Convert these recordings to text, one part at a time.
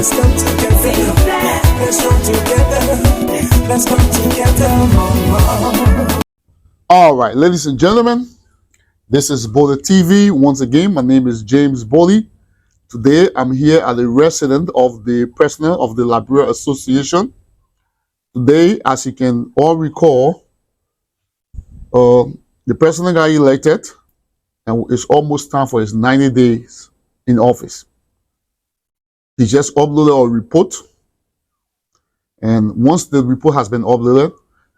Let's come together. Let's come together. Let's come together. All right, ladies and gentlemen, this is Bollitv. Once again, my name is James Bolly. Today, I'm here as a resident of the president of the Liberia Association. Today, as you can all recall, the president got elected, and it's almost time for his 90 days in office. He just uploaded a report, and once the report has been uploaded,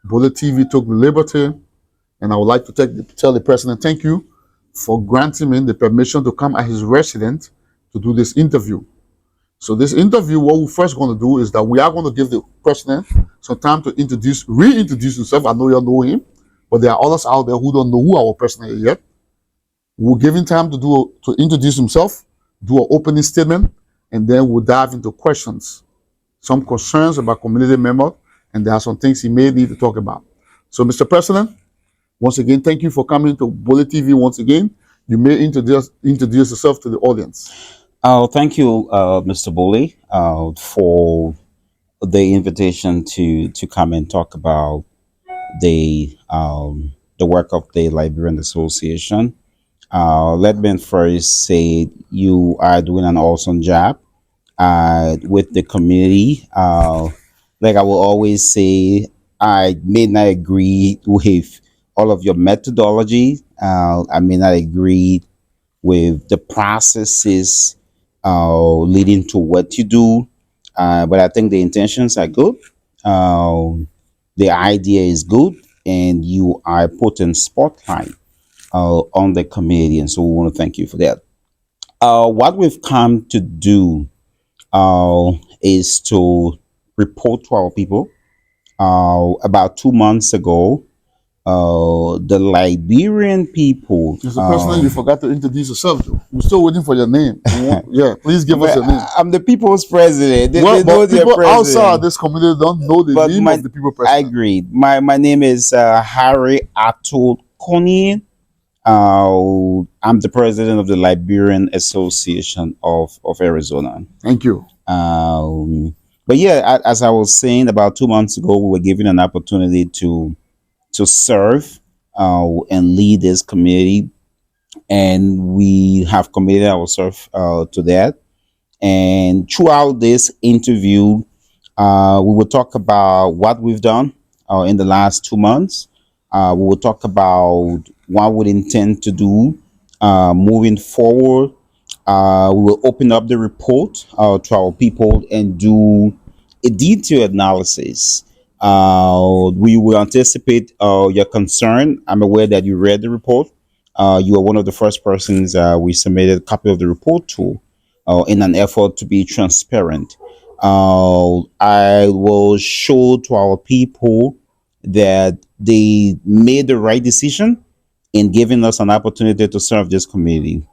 Bollietv took the liberty, and I would like to tell the president thank you for granting me the permission to come as his resident to do this interview. So this interview, what we're first going to do is that we are going to give the president some time to reintroduce himself. I know you all know him, but there are others out there who don't know who our president is yet. We'll give him time to introduce himself, do an opening statement, and then we'll dive into questions, some concerns about community members, and there are some things he may need to talk about. So, Mr. President, once again, thank you for coming to Bollietv once again. You may introduce yourself to the audience. Thank you, Mr. Bully, for the invitation to come and talk about the work of the Liberian Association. Let me first say you are doing an awesome job with the community. Like I will always say, I may not agree with all of your methodology. I may not agree with the processes leading to what you do, but I think the intentions are good. The idea is good, and you are putting spotlight on the community, and so we want to thank you for that. What we've come to do is to report to our people. About 2 months ago, the Liberian people. Mr. President, you forgot to introduce yourself. We're still waiting for your name. Yeah, please give us your name. I'm the people's president. They Well, know but their people president. outside this community don't know the name of the people I president. agreed. My name is Harry Ar-toe Gkonean. I'm the president of the Liberian Association of Arizona. Thank you. But yeah, as I was saying, about 2 months ago, we were given an opportunity to serve and lead this community, and we have committed ourselves to that. And throughout this interview, we will talk about what we've done in the last 2 months. We will talk about what we intend to do moving forward. We will open up the report to our people and do a detailed analysis. We will anticipate your concern. I'm aware that you read the report. You are one of the first persons we submitted a copy of the report to in an effort to be transparent. I will show to our people that they made the right decision in giving us an opportunity to serve this community.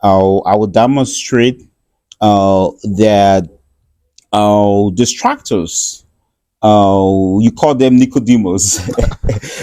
I will demonstrate that distractors, you call them Nicodemus.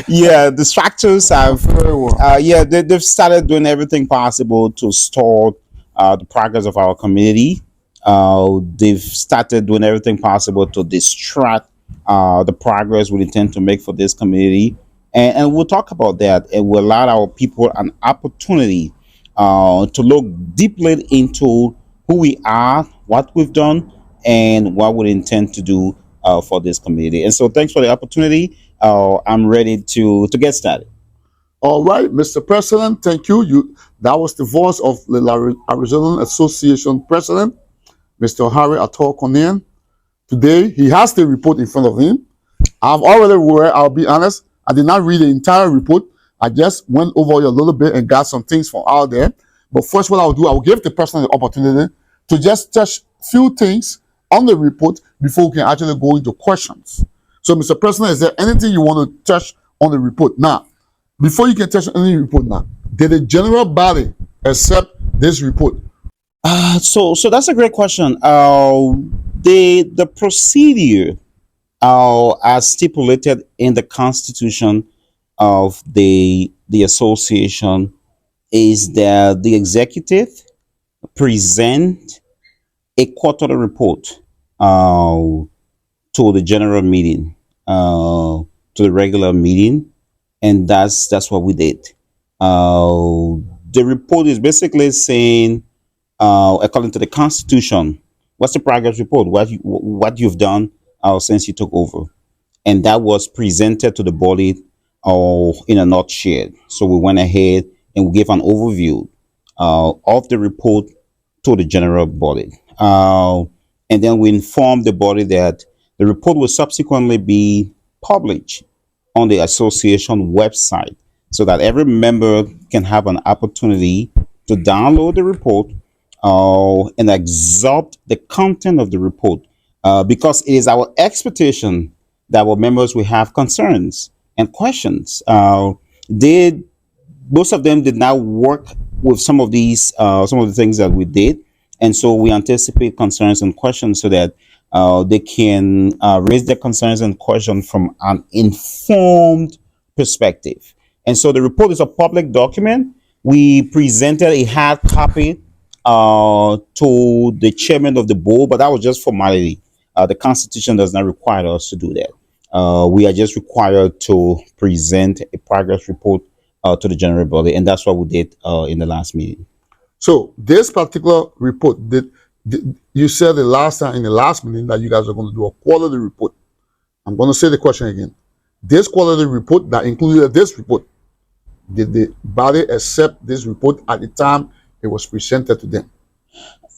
Yeah, distractors have, Very well. they've started doing everything possible to stall the progress of our community. They've started doing everything possible to distract the progress we intend to make for this community. And we'll talk about that, and we'll allow our people an opportunity to look deeply into who we are, what we've done, and what we intend to do for this community. And so thanks for the opportunity. I'm ready to get started. All right, Mr. President, thank you. That was the voice of the Arizona Association President, Mr. Harry Ar-toe Gkonean. Today, he has the report in front of him. I've already read, I'll be honest, I did not read the entire report. I just went over it a little bit and got some things from out there. But first, what I'll do, I'll give the president the opportunity to just touch a few things on the report before we can actually go into questions. So, Mr. President, is there anything you want to touch on the report? Now, before you can touch any report now, did the general body accept this report? So that's a great question. The procedure as stipulated in the constitution of the association is that the executive present a quarterly report uh, to the general meeting, to the regular meeting, and that's what we did. Uh, the report is basically saying, according to the Constitution, what's the progress report? What you've done since you took over, and that was presented to the body in a nutshell. So we went ahead and we gave an overview of the report to the general body. And then we informed the body that the report will subsequently be published on the association website so that every member can have an opportunity to download the report and absorb the content of the report, because it is our expectation that our members will have concerns and questions. They Most of them did not work with some of the things that we did, and so we anticipate concerns and questions so that they can raise their concerns and questions from an informed perspective. And so the report is a public document. We presented a hard copy to the chairman of the board, but that was just formality. The Constitution does not require us to do that. We are just required to present a progress report to the general body, and that's what we did in the last meeting. So this particular report, you said the last time in the last meeting that you guys are going to do a quarterly report. I'm going to say the question again. This quarterly report that included this report, did the body accept this report at the time it was presented to them?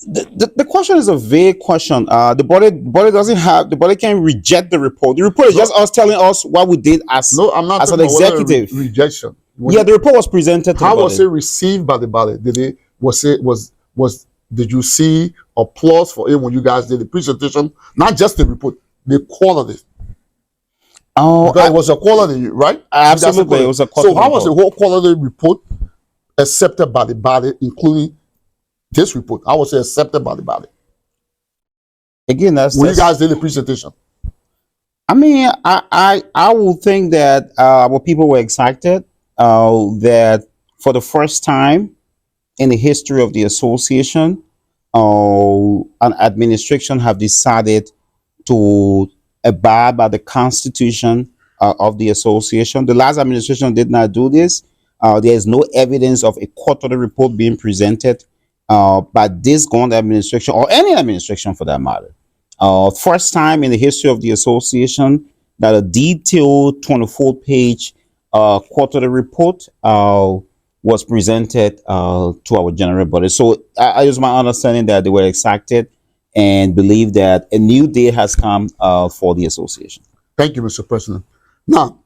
The question is a vague question. The body can't reject the report. The report is just us telling us what we did as No, I'm not as an talking about whether executive. rejection. Yeah, the report was presented to How the was body. it received by the body? Did you see applause for it when you guys did the presentation? Not just the report, the quality. Oh, Because it was a quality, right? absolutely, it was a So quality how was the report. whole quality report accepted by the body, including this report? How was it accepted by the body Again, that's, when you that's guys did the presentation? I mean, I would think that our people were excited that for the first time in the history of the association, an administration have decided to abide by the Constitution of the association. The last administration did not do this. There is no evidence of a quarterly report being presented by this current administration or any administration for that matter. First time in the history of the association that a detailed 24-page quarterly report was presented to our general body. So I use my understanding that they were excited and believe that a new day has come for the association. Thank you, Mr. President. Now,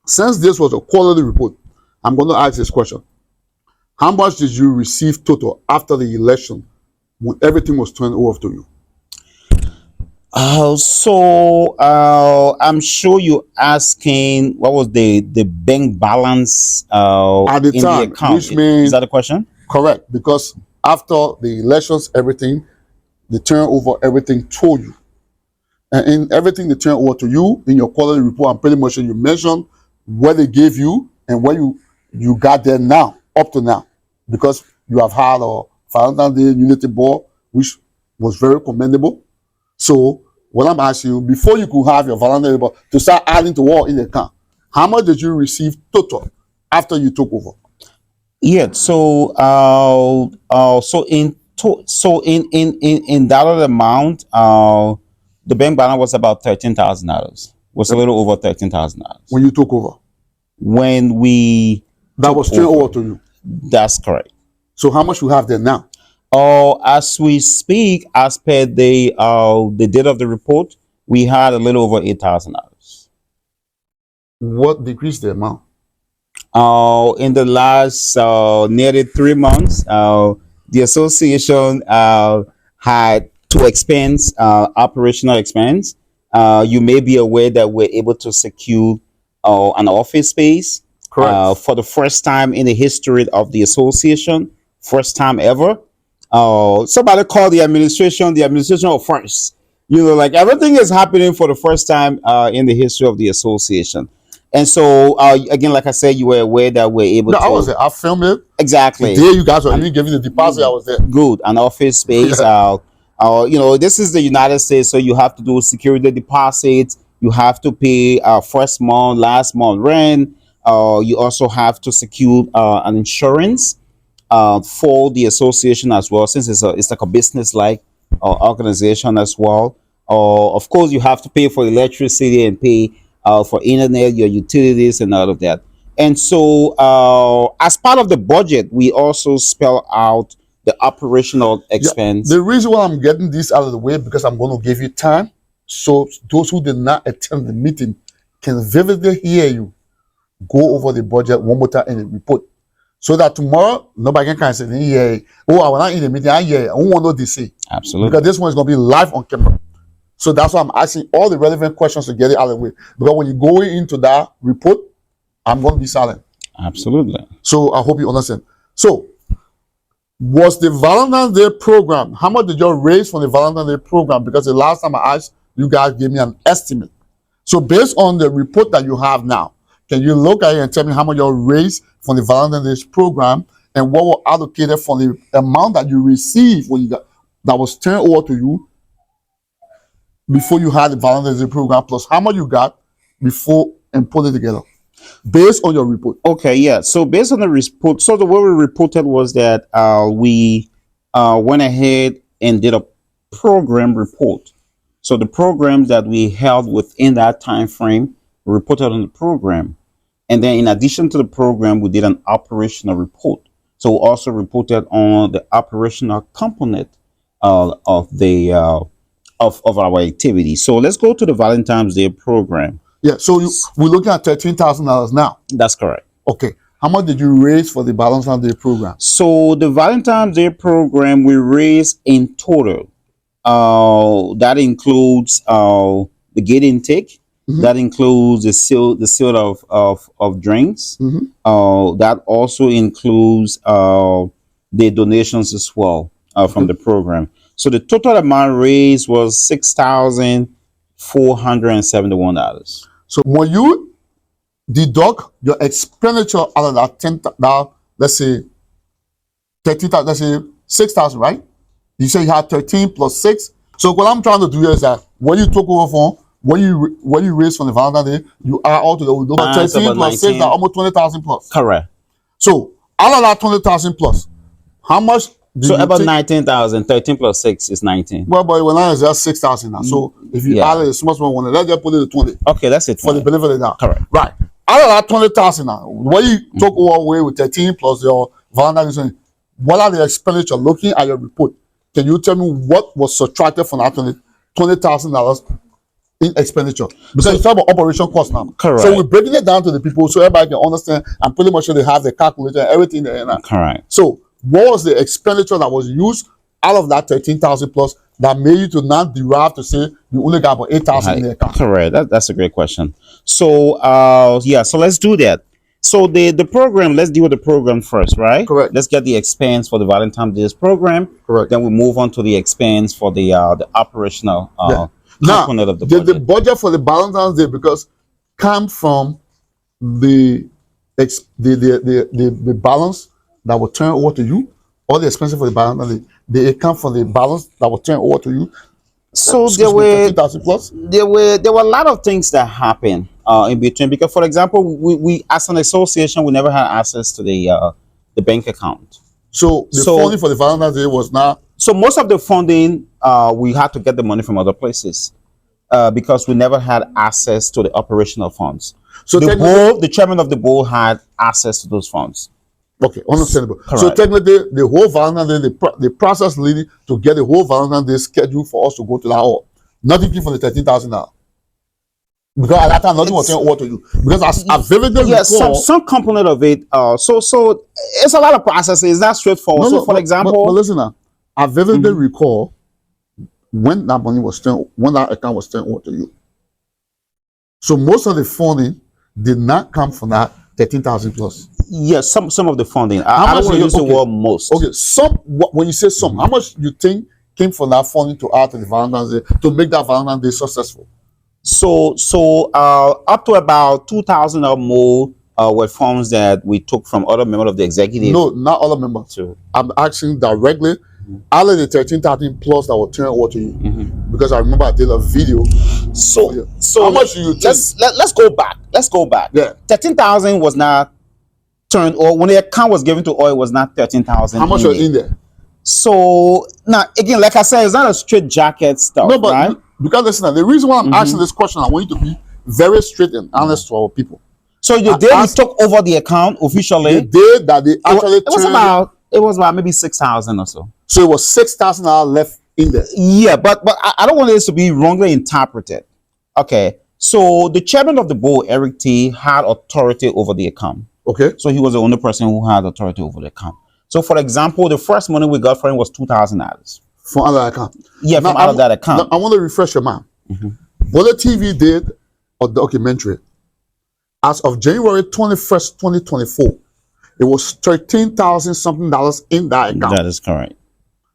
since this was a quality report, I'm going to ask this question. How much did you receive total after the election when everything was turned over to you? I'm sure you're asking what was the bank balance At the in the time, account. which Is means that a question? correct, because after the elections, everything, they turn over everything to you. And in everything they turn over to you in your quality report, I'm pretty much sure you mentioned what they gave you and what you got there now, up to now, because you have had a Valentine's Day Unity Board, which was very commendable. So what I'm asking you, before you could have your Valentine's Day Board, to start adding to all in the account, how much did you receive total after you took over? Yeah. So in dollar amount, the bank balance was about $13,000. Was a little over $13,000 When you took over? when we That took was turned over. over to you. That's correct. So how much you have there now? As we speak, as per the date of the report, we had a little over $8,000. What decreased the amount? In the last nearly 3 months, the association had to expense operational expense. You may be aware that we're able to secure an office space Correct. for the first time in the history of the association, first time ever. Somebody called the administration of first. Like everything is happening for the first time in the history of the association. And so, again, like I said, you were aware that we're able No, to. I was there. I filmed it. The Exactly. day you guys were even giving the deposit, I was there. Good. An office space. This is the United States, so you have to do security deposits. You have to pay first month, last month rent. You also have to secure an insurance for the association as well, since it's like a business like organization as well. Of course, you have to pay for electricity and pay for internet, your utilities, and all of that. And so, as part of the budget, we also spell out the operational Yeah. expense. The reason why I'm getting this out of the way because I'm going to give you time, so those who did not attend the meeting can vividly hear you go over the budget one more time in the report, so that tomorrow nobody can say, "Yeah, oh, I was not in the meeting. I don't want to say," Absolutely. because this one is going to be live on camera. So that's why I'm asking all the relevant questions to get it out of the way. Because when you go into that report, I'm going to be silent. Absolutely. So I hope you understand. So, was the Valentine's Day program, how much did you raise from the Valentine's Day program? Because the last time I asked, you guys gave me an estimate. So based on the report that you have now, can you look at it and tell me how much you raised from the Valentine's Day program and what was allocated for the amount that you received when you got, that was turned over to you before you had the Valentine's Day program, plus how much you got before and put it together based on your report? Okay, yeah. So based on the report, so the way we reported was that we went ahead and did a program report. So the programs that we held within that time frame we reported on the program, and then in addition to the program, we did an operational report. So we also reported on the operational component of the of our activity. So let's go to the Valentine's Day program. Yeah, so we're looking at $13,000 now. That's correct. Okay. How much did you raise for the Valentine's Day program? So the Valentine's Day program we raised in total. That includes the gate intake. Mhm. That includes the sale of drinks. Mhm. That also includes the donations as well from the program. So the total amount raised was $6,471. So when you deduct your expenditure out of that let's say 13,000, let's say 6,000, right? You say you had 13 plus 6. So what I'm trying to do here is that what you took over from, what you raised from the Valentine's Day, you are all together. We look at 13 plus 6, that's almost 20,000 plus. Correct. So out of that 20,000 plus, how much? So about 19,000. 13 plus 6 is 19. Well, but when I is just 6,000 now. So if you add it, it's much more one. Let's just put it to 20. Okay, that's it. For the benefit of that. Correct. Right. Out of that 20,000 now, what you took away with 13 plus your Valentine's Day, what are the expenditure? Looking at your report, can you tell me what was subtracted from that $20,000 in expenditure? Because you talk about operation cost now. Correct. So we're breaking it down to the people so everybody can understand. I'm pretty much sure they have the calculator and everything there now. Correct. So what was the expenditure that was used out of that 13,000 plus that made you to not derive to say you only got about 8,000 in the account? Correct. That's a great question. So so let's do that. So the program, let's deal with the program first, right? Correct. Let's get the expense for the Valentine's Day program. Correct. Then we move on to the expense for the operational component of the budget. budget. The budget for the Valentine's Day because come from the balance that will turn over to you, or the expenses for the Valentine's Day. They account for the balance that will turn over to you. So Excuse me, 13,000 plus. there were a lot of things that happened in between, because for example, we as an association we never had access to the bank account. So the funding for the Valentine's Day was not. So most of the funding we had to get the money from other places because we never had access to the operational funds. So the chairman of the board had access to those funds. Okay, understandable. Correct. So technically, the whole Valentine's Day, the process leading to get the whole Valentine's Day schedule for us to go to that hall, nothing came from the 13,000 now. Because at that time, nothing was sent over to you. Because I vividly recall, some component of it. So it's a lot of processes. It's not straightforward. So for example, but listen now, I vividly recall when that money was when that account was turned over to you. So most of the funding did not come from that 13,000 plus. Yes, some of the funding. I don't want to use the word most. Okay, when you say some, how much you think came from that funding to add to the Valentine's Day to make that Valentine's Day successful? So up to about 2,000 or more were funds that we took from other members of the executive. No, not other members. I'm asking directly Out of the 13,000 plus that will turn over to you, because I remember I did a video. So How much do you think? let's go back. Let's go back. Yeah. 13,000 was not turned, or when the account was given to oil, it was not 13,000. How much was in there? So now again, like I said, it's not a straight jacket stuff, No, but right? because listen, the reason why I'm asking this question, I want you to be very straight and honest to our people. So the day we took over the account officially, The day that they actually it was about maybe 6,000 or so. So it was $6,000 left in there. Yeah, but I don't want this to be wrongly interpreted. Okay, so the chairman of the board, Eric T, had authority over the account. Okay. So he was the only person who had authority over the account. So for example, the first money we got for him was $2,000 from other account. Yeah, from out of that account. I want to refresh your mind. Bollietv did a documentary. As of January 21st, 2024, it was 13,000 something dollars in that account. That is correct.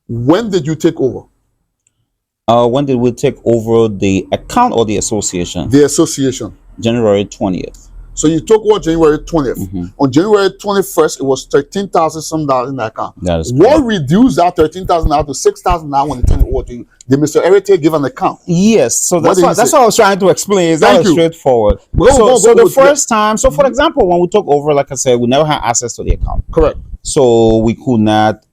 When did you take over? When did we take over the account or the association? The association. January 20th. So you took over January 20th. On January 21st, it was 13,000 some dollars in that account. That is correct. What reduced that 13,000 to 6,000 now when they turned it over to you? Did Mr. Arite give an account? Yes. So that's what I was trying to explain. It's not straighthtwe the first time. So for example, when we took over, like I said, we never had access to the account. Correct. So we could not,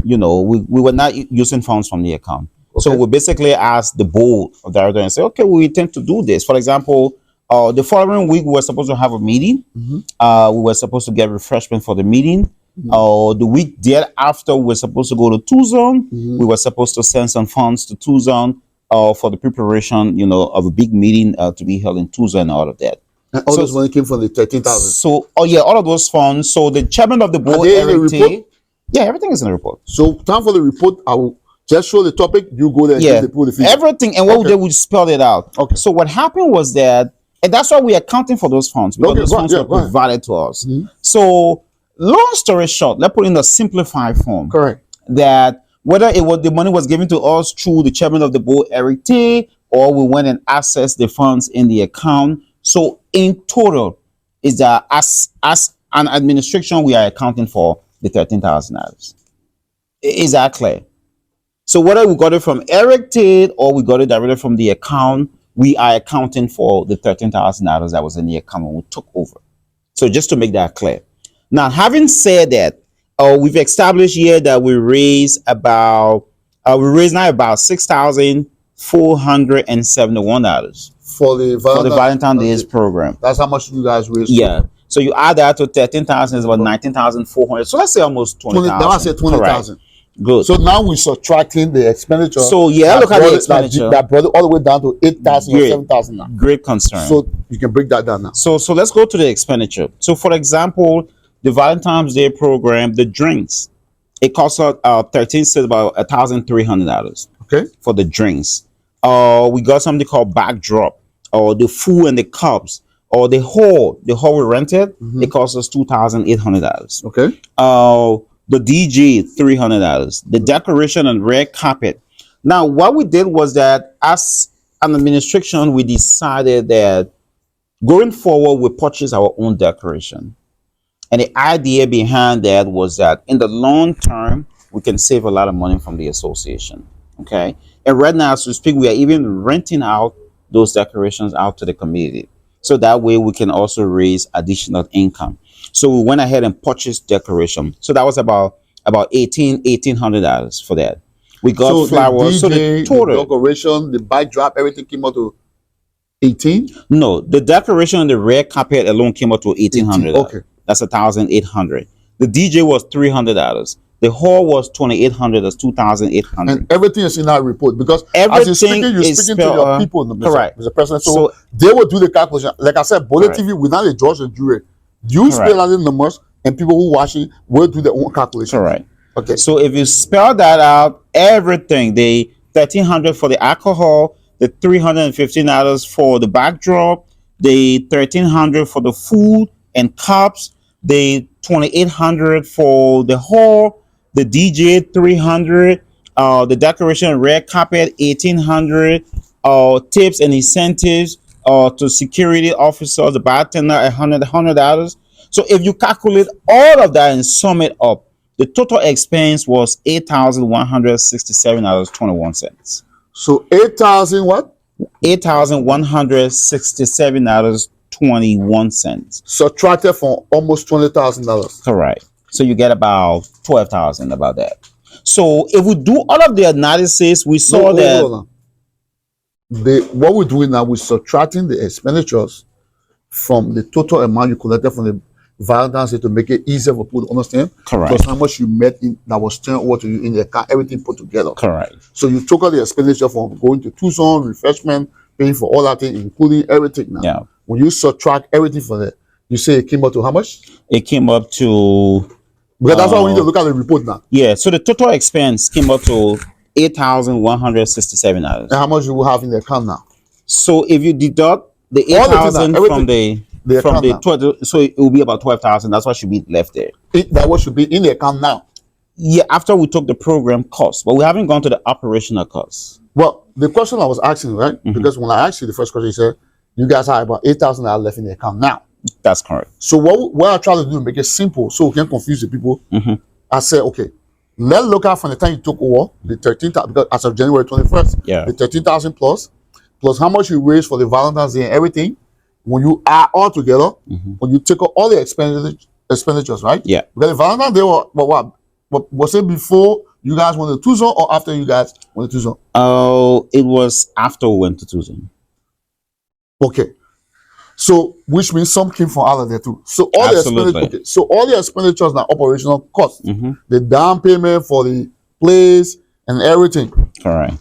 we were not using funds from the account. Okay. So we basically asked the board of directors and say, okay, we intend to do this. For example, the following week we were supposed to have a meeting. We were supposed to get refreshment for the meeting. The week thereafter, we were supposed to go to Tucson. We were supposed to send some funds to Tucson for the preparation, of a big meeting to be held in Tucson and all of that. And all those money came from the 13,000. So, all of those funds. So the chairman of the board, Eric T, yeah, everything is in the report. So time for the report. I will just show the topic. You go there and give the people the feedback. Everything. And what we did, we spelled it out. Okay. So what happened was that, and that's why we're accounting for those funds, because those funds were provided to us. So long story short, let's put in a simplified form. Correct. That whether it was the money was given to us through the chairman of the board, Eric T, or we went and accessed the funds in the account. So in total, is that as an administration, we are accounting for the $13,000. Is that clear? So whether we got it from Eric T or we got it directly from the account, we are accounting for the $13,000 that was in the account when we took over. So just to make that clear. Now, having said that, we've established here that we raised now about $6,471 for the Valentine's Day program. That's how much you guys raised. Yeah. So you add that to 13,000 is about 19,400. So let's say almost 20,000. Now I said 20,000. Good. So now we're subtracting the expenditure. So look at the expenditure. That brought it all the way down to 8,000 or 7,000 now. Great concern. So you can break that down now. So let's go to the expenditure. So for example, the Valentine's Day program, the drinks, it costs us 13 cents, about $1,300. Okay. For the drinks. We got something called backdrop, or the food and the cups, or the hall we rented. It cost us $2,800. Okay. The DJ, $300. The decoration and red carpet. Now, what we did was that as an administration, we decided that going forward, we purchase our own decoration. And the idea behind that was that in the long term, we can save a lot of money from the association. Okay. And right now, as we speak, we are even renting out those decorations out to the community. So that way we can also raise additional income. So we went ahead and purchased decoration. So that was about $1,800 for that. We got flowers. So the total decoration, the backdrop, everything came out to 18. No, the decoration and the red carpet alone came out to $1,800. Okay, that's $1,800. The DJ was $300. The hall was $2,800. That's $2,800. And everything is in our report, because as you're speaking to your people, correct. Mr. President. So they will do the calculation. Like I said, Bollietv, without a judge and jury, you spell out the numbers, and people who watch it will do their own calculation. Correct. Okay. So if you spell that out, everything, the $1,300 for the alcohol, the $315 for the backdrop, the $1,300 for the food and cups, the $2,800 for the hall, the DJ $300, the decoration and red carpet $1,800, tips and incentives to security officers, the bartender $100. So if you calculate all of that and sum it up, the total expense was $8,167.21. So 8,000 what? $8,167.21. Subtracted from almost $20,000. Correct. So you get about 12,000 about that. So if we do all of the analysis, we saw that. Hold on. What we're doing now, we're subtracting the expenditures from the total amount you collected from the Valentine's Day to make it easier for people to understand. Correct. Plus how much you met in that was turned over to you in the account, everything put together. Correct. So you took all the expenditure from going to Tucson, refreshment, paying for all that thing, including everything now. Yeah. When you subtract everything from that, you say it came up to how much? It came up to. Because that's why we need to look at the report now. Yeah. So the total expense came up to $8,167. And how much you will have in the account now? So if you deduct the 8,000 from the account 12, so it will be about 12,000. That's what should be left there. That what should be in the account now. Yeah, after we took the program cost, but we haven't gone to the operational costs. Well, the question I was asking, right? Because when I asked you the first question, you said you guys have about $8,000 left in the account now. That's correct. So what I try to do, make it simple so we can confuse the people. I said, okay, let's look at from the time you took over the 13,000, because as of January 21st, the 13,000 plus how much you raised for the Valentine's Day and everything. When you add all together, when you take out all the expenditures, right? Yeah. Because the Valentine's Day was it before you guys went to Tucson or after you guys went to Tucson? Oh, it was after we went to Tucson. Okay. So, which means some came from out of there too. So all the expenditures now operational costs, the down payment for the place and everything. Correct.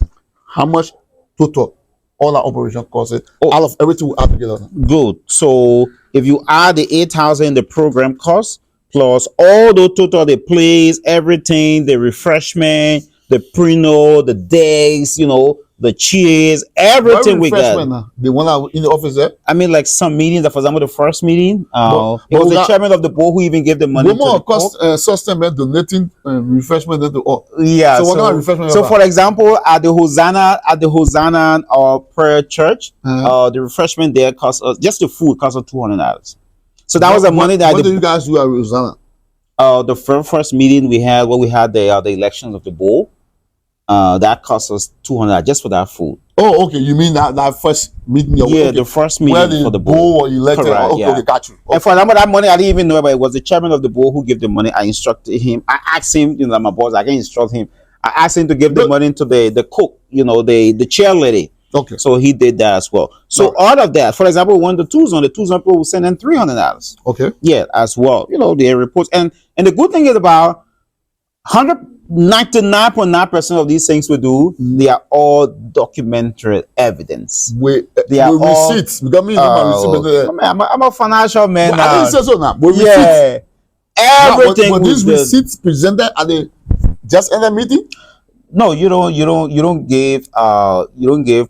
How much total? All our operational costs, all of everything will add together. Good. So if you add the 8,000 the program cost plus all the total, the place, everything, the refreshment, the preno, the days, the cheers, everything we got. The one out in the office there? I mean, like some meetings, for example, the first meeting, it was the chairman of the board who even gave the money to the cost sustenance, donating refreshment to all. Yeah. So what kind of refreshment? So for example, at the Hosanna or prayer church, the refreshment there cost us, just the food cost us $200. So that was the money that. What do you guys do at Hosanna? The first meeting we had, we had the elections of the board. That cost us $200 just for that food. Oh, okay. You mean that first meeting? The first meeting for the board. Elected. Correct, Okay, got you. Okay. And for that money, I didn't even know about it. Was the chairman of the board who gave the money. I instructed him. I asked him, my boss, I can instruct him. I asked him to give the money to the cook, the chair lady. Okay. So he did that as well. So all of that, for example, when the Tucson people will send in $300. Okay. Yeah, as well. Their reports. And the good thing is about 99.9% of these things we do, they are all documentary evidence. They are all receipts. I'm a financial man. I didn't say so now. Yeah. Everything. But these receipts presented at the just in the meeting? No, you don't give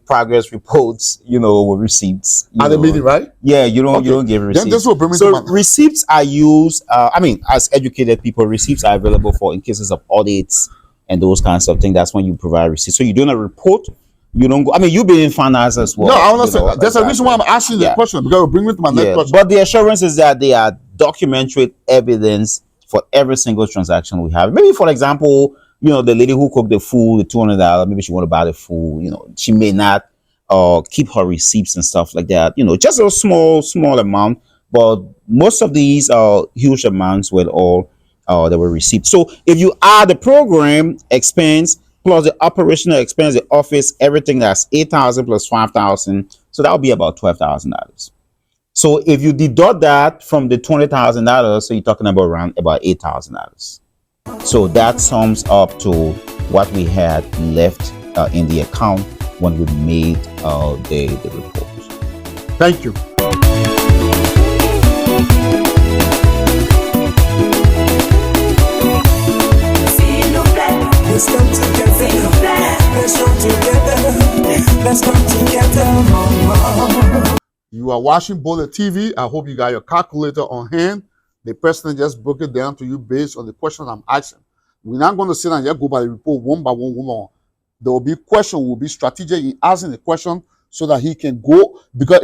progress reports, with receipts. At the meeting, right? Yeah, you don't give receipts. Then this will bring me to receipts are used, as educated people, receipts are available for in cases of audits and those kinds of things. That's when you provide receipts. So you're doing a report, you don't go, you've been in finance as well. No, I understand. There's a reason why I'm asking the question, because it'll bring me to my next question. But the assurance is that they are documentary evidence for every single transaction we have. Maybe, for example, the lady who cooked the food, the $200, maybe she want to buy the food, she may not keep her receipts and stuff like that, just a small amount, but most of these huge amounts were all that were receipts. So if you add the program expense plus the operational expense, the office, everything, that's 8,000 plus 5,000, so that would be about $12,000. So if you deduct that from the $20,000, so you're talking about around about $8,000. So that sums up to what we had left in the account when we made the report. Thank you. Let's come together, mama. You are watching Bollietv. I hope you got your calculator on hand. The president just broke it down to you based on the question I'm asking. We're not going to sit and just go by the report one by one. There will be question, will be strategic in asking the question so that he can go, because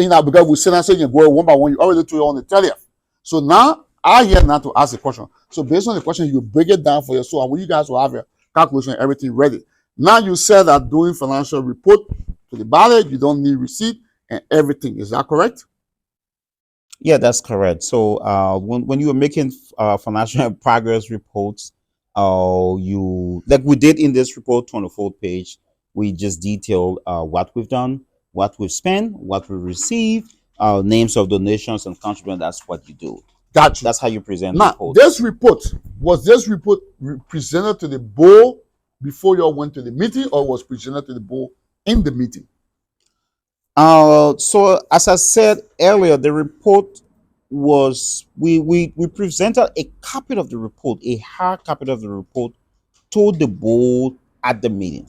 we sit and say you can go one by one. You already told you on the 30th. So now are here now to ask a question. So based on the question, you break it down for yourself, and when you guys will have your calculation and everything ready. Now you said that doing financial report to the ballot, you don't need receipt and everything. Is that correct? Yeah, that's correct. So when you were making financial progress reports, you like we did in this report on the 4th page, we just detailed what we've done, what we've spent, what we received, names of donations and contributions. That's what you do. Got you. That's how you present Now, reports. this report, was this report presented to the board before you all went to the meeting, or was presented to the board in the meeting? So as I said earlier, the report was we presented a copy of the report, a hard copy of the report, to the board at the meeting.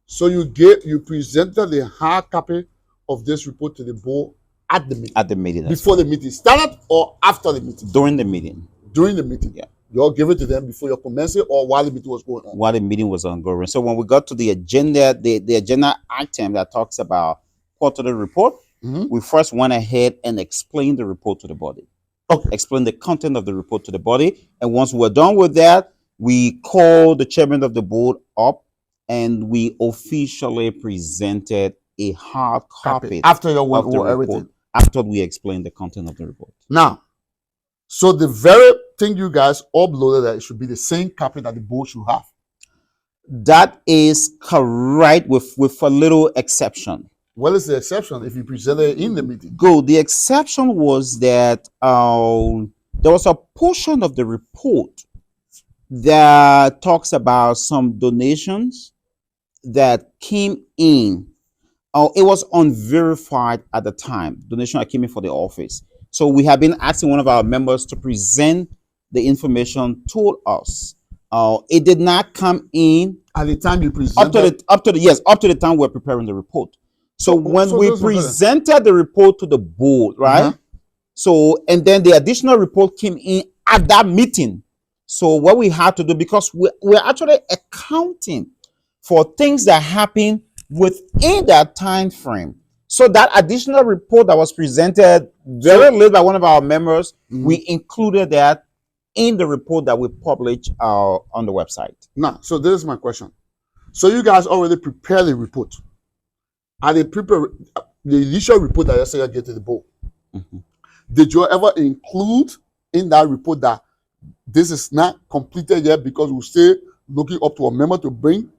So you presented the hard copy of this report to the board at the meeting. At the meeting. Before the meeting started or after the meeting? During the meeting. During the meeting. Yeah. You all give it to them before you commence it, or while the meeting was going on? While the meeting was ongoing. So when we got to the agenda, the agenda item that talks about quarterly report, we first went ahead and explained the report to the body. Okay. Explain the content of the report to the body. And once we were done with that, we called the chairman of the board up and we officially presented a hard copy after your work of the or report, everything. after we explained the content of the report. Now, so the very thing you guys uploaded, that it should be the same copy that the board should have. That is correct, with a little exception. What is the exception if you presented it in the meeting? Good. The exception was that there was a portion of the report that talks about some donations that came in. It was unverified at the time. Donation that came in for the office. So we have been asking one of our members to present the information to us. It did not come in at the time you presented. Up to the time we're preparing the report. So when we presented the report to the board, right? So, and then the additional report came in at that meeting. So what we had to do, because we're actually accounting for things that happen within that time frame. So that additional report that was presented very late by one of our members, we included that in the report that we published on the website. Now, so this is my question. So you guys already prepared the report. And they prepare the initial report that you said you get to the board. Did you ever include in that report that this is not completed yet because we're still looking up to a member to bring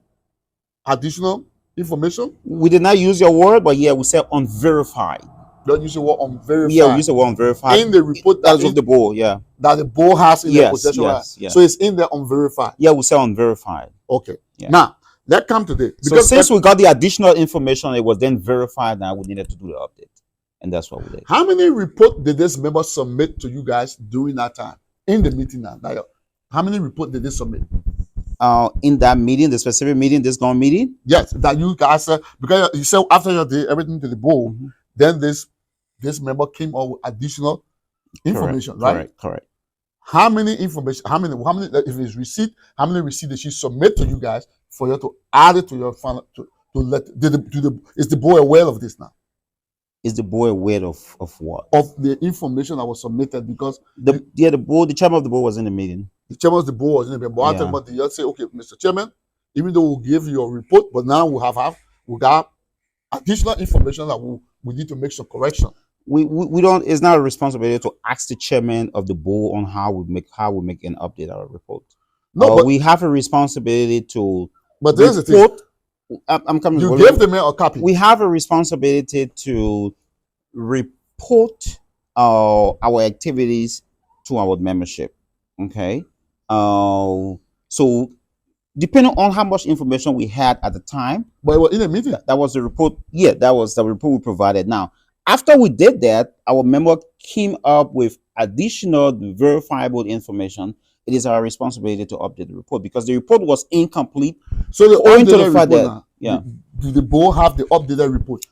additional information? We did not use your word, but yeah, we said unverified. Don't use the word unverified. Yeah, we use the word unverified in the report that was of the board. Yeah, that the board has in their possession. Yes, yes. So it's in there unverified. Yeah, we say unverified. Okay. Yeah. Now let's come to this. So since we got the additional information, it was then verified. Now we needed to do the update, and that's what we did. How many reports did this member submit to you guys during that time in the meeting? Now, how many reports did they submit? In that meeting, the specific meeting, this gone meeting? Yes, that you guys because you said after you did everything to the board, then this member came up with additional information, right? Correct. How many information? How many? If it's receipt, how many receipts did she submit to you guys for you to add it to your final to let? Is the board aware of this now? Is the board aware of what? Of the information that was submitted, because the chairman of the board was in the meeting. The chairman of the board was in the meeting. But they say, okay, Mr. Chairman, even though we'll give you a report, but now we got additional information that we need to make some correction. We don't. It's not a responsibility to ask the chairman of the board on how we make an update our report. No, but we have a responsibility to. But there's the thing. I'm coming. You gave the mayor a copy. We have a responsibility to report our activities to our membership. Okay. So depending on how much information we had at the time, but it was in a meeting. That was the report. Yeah, that was the report we provided. Now, after we did that, our member came up with additional verifiable information. It is our responsibility to update the report because the report was incomplete. So the updated report now, do the board have the updated report?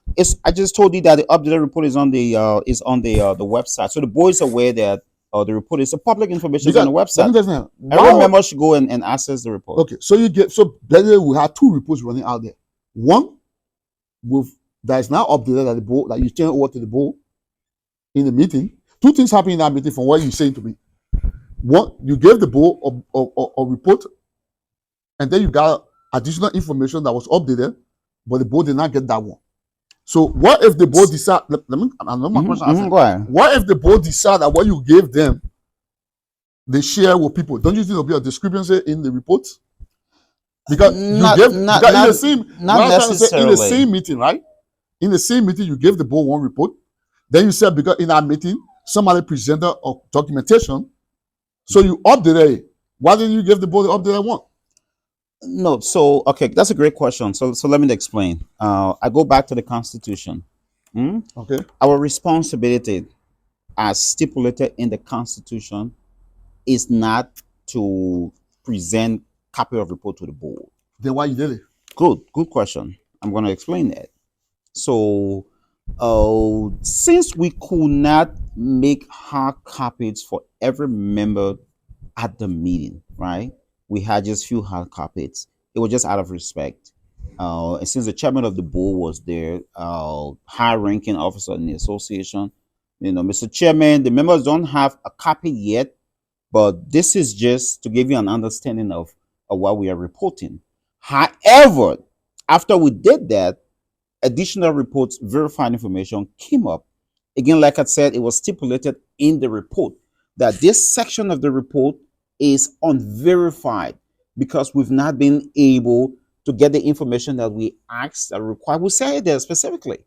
I just told you that the updated report is on the website. So the board is aware that the report is public information on the website. Every member should go and access the report. Okay, so basically we have two reports running out there. One that is now updated at the board, that you turn over to the board in the meeting. Two things happen in that meeting from what you're saying to me. One, you gave the board a report, and then you got additional information that was updated, but the board did not get that one. So what if the board decide? Let me. I know my question. Go ahead. What if the board decide that what you gave them, they share with people? Don't you think there'll be a discrepancy in the report? Because in the same meeting, right? In the same meeting, you gave the board one report. Then you said because in our meeting, somebody presented a documentation, so you updated it. Why didn't you give the board the updated one? No, so okay, that's a great question. So let me explain. I go back to the Constitution. Okay. Our responsibility, as stipulated in the Constitution, is not to present copy of report to the board. Then why you did it? Good question. I'm going to explain that. So, since we could not make hard copies for every member at the meeting, right? We had just few hard copies. It was just out of respect. And since the chairman of the board was there, high-ranking officer in the association, Mr. Chairman, the members don't have a copy yet, but this is just to give you an understanding of what we are reporting. However, after we did that, additional reports, verified information came up. Again, like I said, it was stipulated in the report that this section of the report is unverified because we've not been able to get the information that we asked that required. We said it there specifically,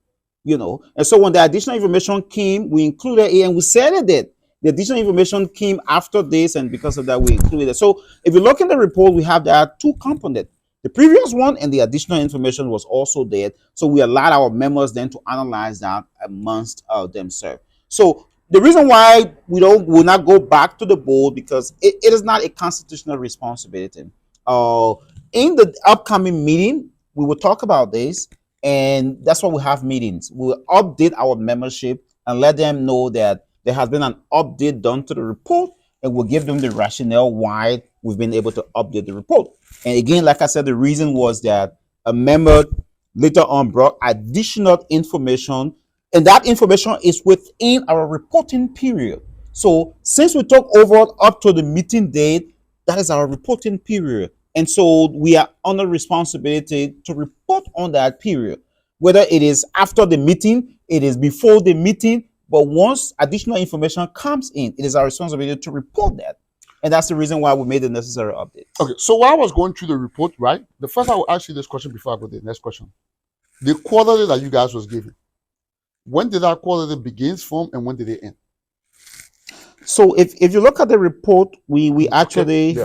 And so when the additional information came, we included it and we said it did. The additional information came after this, and because of that, we included it. So if you look in the report, we have there are two components. The previous one and the additional information was also there. So we allowed our members then to analyze that amongst themselves. So the reason why we will not go back to the board because it is not a constitutional responsibility. In the upcoming meeting, we will talk about this, and that's why we have meetings. We'll update our membership and let them know that there has been an update done to the report, and we'll give them the rationale why we've been able to update the report. And again, like I said, the reason was that a member later on brought additional information, and that information is within our reporting period. So since we took over up to the meeting date, that is our reporting period. And so we are under responsibility to report on that period, whether it is after the meeting, it is before the meeting, but once additional information comes in, it is our responsibility to report that. And that's the reason why we made the necessary updates. Okay, so while I was going through the report, right, the first I will ask you this question before I go to the next question. The quality that you guys was given, when did that quality begins from and when did it end? So if you look at the report, we actually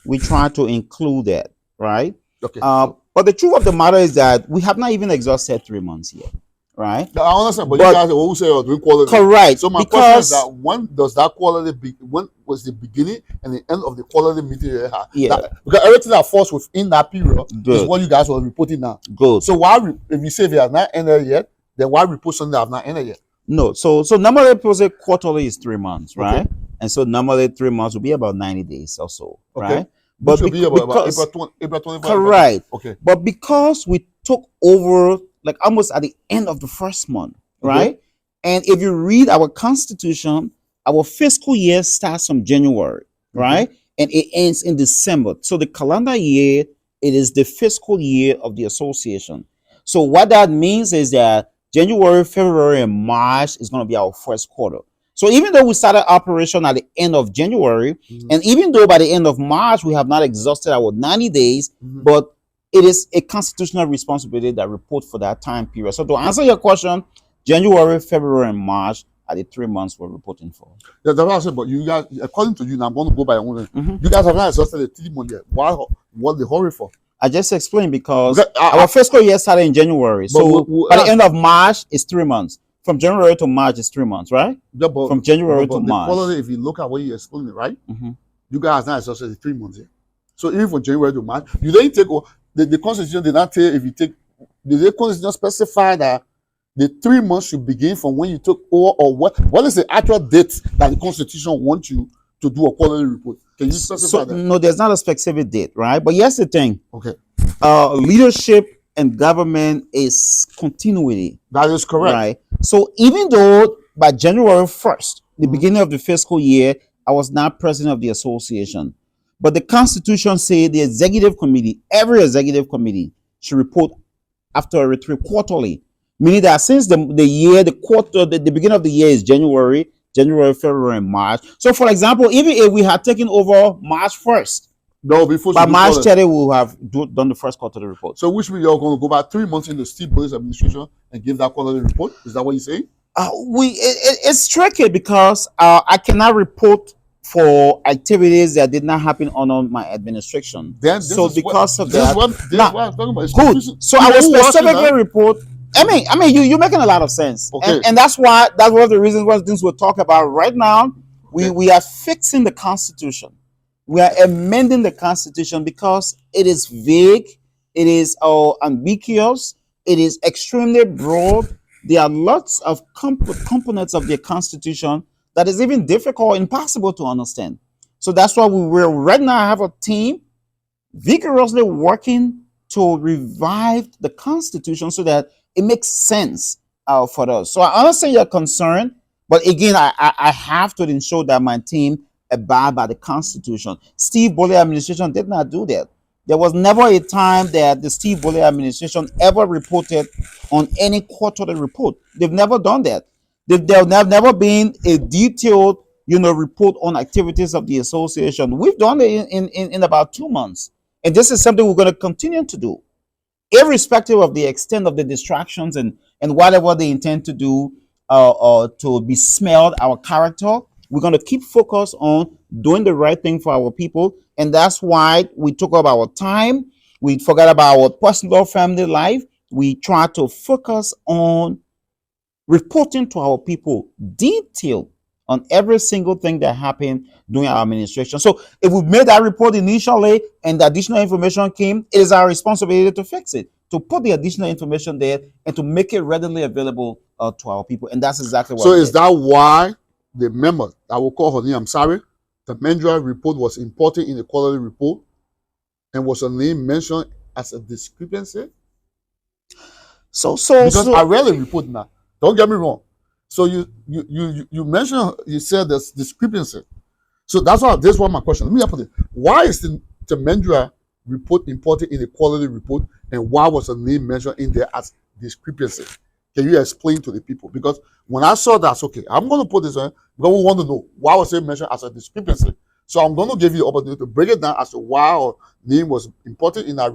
we try to include that, right? Okay. But the truth of the matter is that we have not even exhausted 3 months yet. Right? I understand, but you guys always say you're doing quality. Correct. So my question is that when does that quality when was the beginning and the end of the quality meeting you had? Yeah. Because everything that falls within that period is what you guys were reporting now. Good. So why if you say they have not ended yet, then why report something that have not ended yet? No. So normally people say quarterly is 3 months, right? Okay. And so normally 3 months will be about 90 days or so, okay. Right? But be about April 25. Correct. Okay. But because we took over like almost at the end of the first month, right? Okay. And if you read our constitution, our fiscal year starts from January, right? And it ends in December. So the calendar year, it is the fiscal year of the association. So what that means is that January, February, and March is going to be our first quarter. So even though we started operation at the end of January, and even though by the end of March, we have not exhausted our 90 days, but it is a constitutional responsibility that report for that time period. So to answer your question, January, February, and March are the 3 months we're reporting for. Yeah, that's what I said. But you guys, according to you, now I'm going to go by your own. You guys have not exhausted the 3 months yet. Why? What the hurry for? I just explained because our fiscal year started in January. So by the end of March, it's 3 months. From January to March, it's 3 months, right? Yeah, but, from January to March. Quality, if you look at what you explained, right? You guys not exhausted the 3 months yet. So even from January to March, you didn't take the Constitution did not tell if you take. Did the Constitution specify that the 3 months should begin from when you took over, or what is the actual date that the Constitution wants you to do a quality report? Can you specify that? No, there's not a specific date, right? But here's the thing. Okay. Leadership and government is continuity. That is correct. Right. So even though by January 1st, the beginning of the fiscal year, I was not president of the association. But the Constitution said the executive committee, every executive committee, should report after a retreat quarterly. Meaning that since the year, the quarter, the beginning of the year is January, February, and March. So, for example, even if we had taken over March 1st, No, before by she March quarter. 30, we will have done the first quarterly report. So which means you're going to go back 3 months in the Steve Bullietv administration and give that quarterly report? Is that what you're saying? It's tricky because I cannot report for activities that did not happen under my administration. Then this So is because what, of this that, is what, this now, is what I'm talking about. It's good. confusing. So I People will who watching specifically that- report. I mean, you're making a lot of sense, Okay. and that's why that's one of the reasons why things we'll talk about right now. Okay. We are fixing the Constitution. We are amending the Constitution because it is vague, it is ambiguous, it is extremely broad. There are lots of components of the Constitution that is even difficult, impossible to understand. So that's why we will right now have a team vigorously working to revive the Constitution so that it makes sense for us. So I understand your concern, but again, I have to ensure that my team abide by the Constitution. Steve Bollietv administration did not do that. There was never a time that the Steve Bollietv administration ever reported on any quarterly report. They've never done that. There have never been a detailed, report on activities of the association. We've done it in about 2 months. And this is something we're going to continue to do, irrespective of the extent of the distractions and whatever they intend to do to besmirch our character. We're going to keep focused on doing the right thing for our people. And that's why we took up our time. We forgot about our personal family life. We try to focus on reporting to our people detail on every single thing that happened during our administration. So if we made that report initially and the additional information came, it is our responsibility to fix it, to put the additional information there and to make it readily available to our people. And that's exactly what So we is did. that why the member, I will call her name, I'm sorry, the Mendra report was imported in the quarterly report and was her name mentioned as a discrepancy? Because I read the report now. Don't get me wrong. So you mentioned, you said there's discrepancy. So that's why this was my question. Let me put it. Why is the Mendra report imported in the quarterly report and why was the name mentioned in there as discrepancy? Can you explain to the people? Because when I saw that, okay, I'm going to put this on because we want to know why was it mentioned as a discrepancy. So I'm going to give you the opportunity to break it down as to why our name was imported in our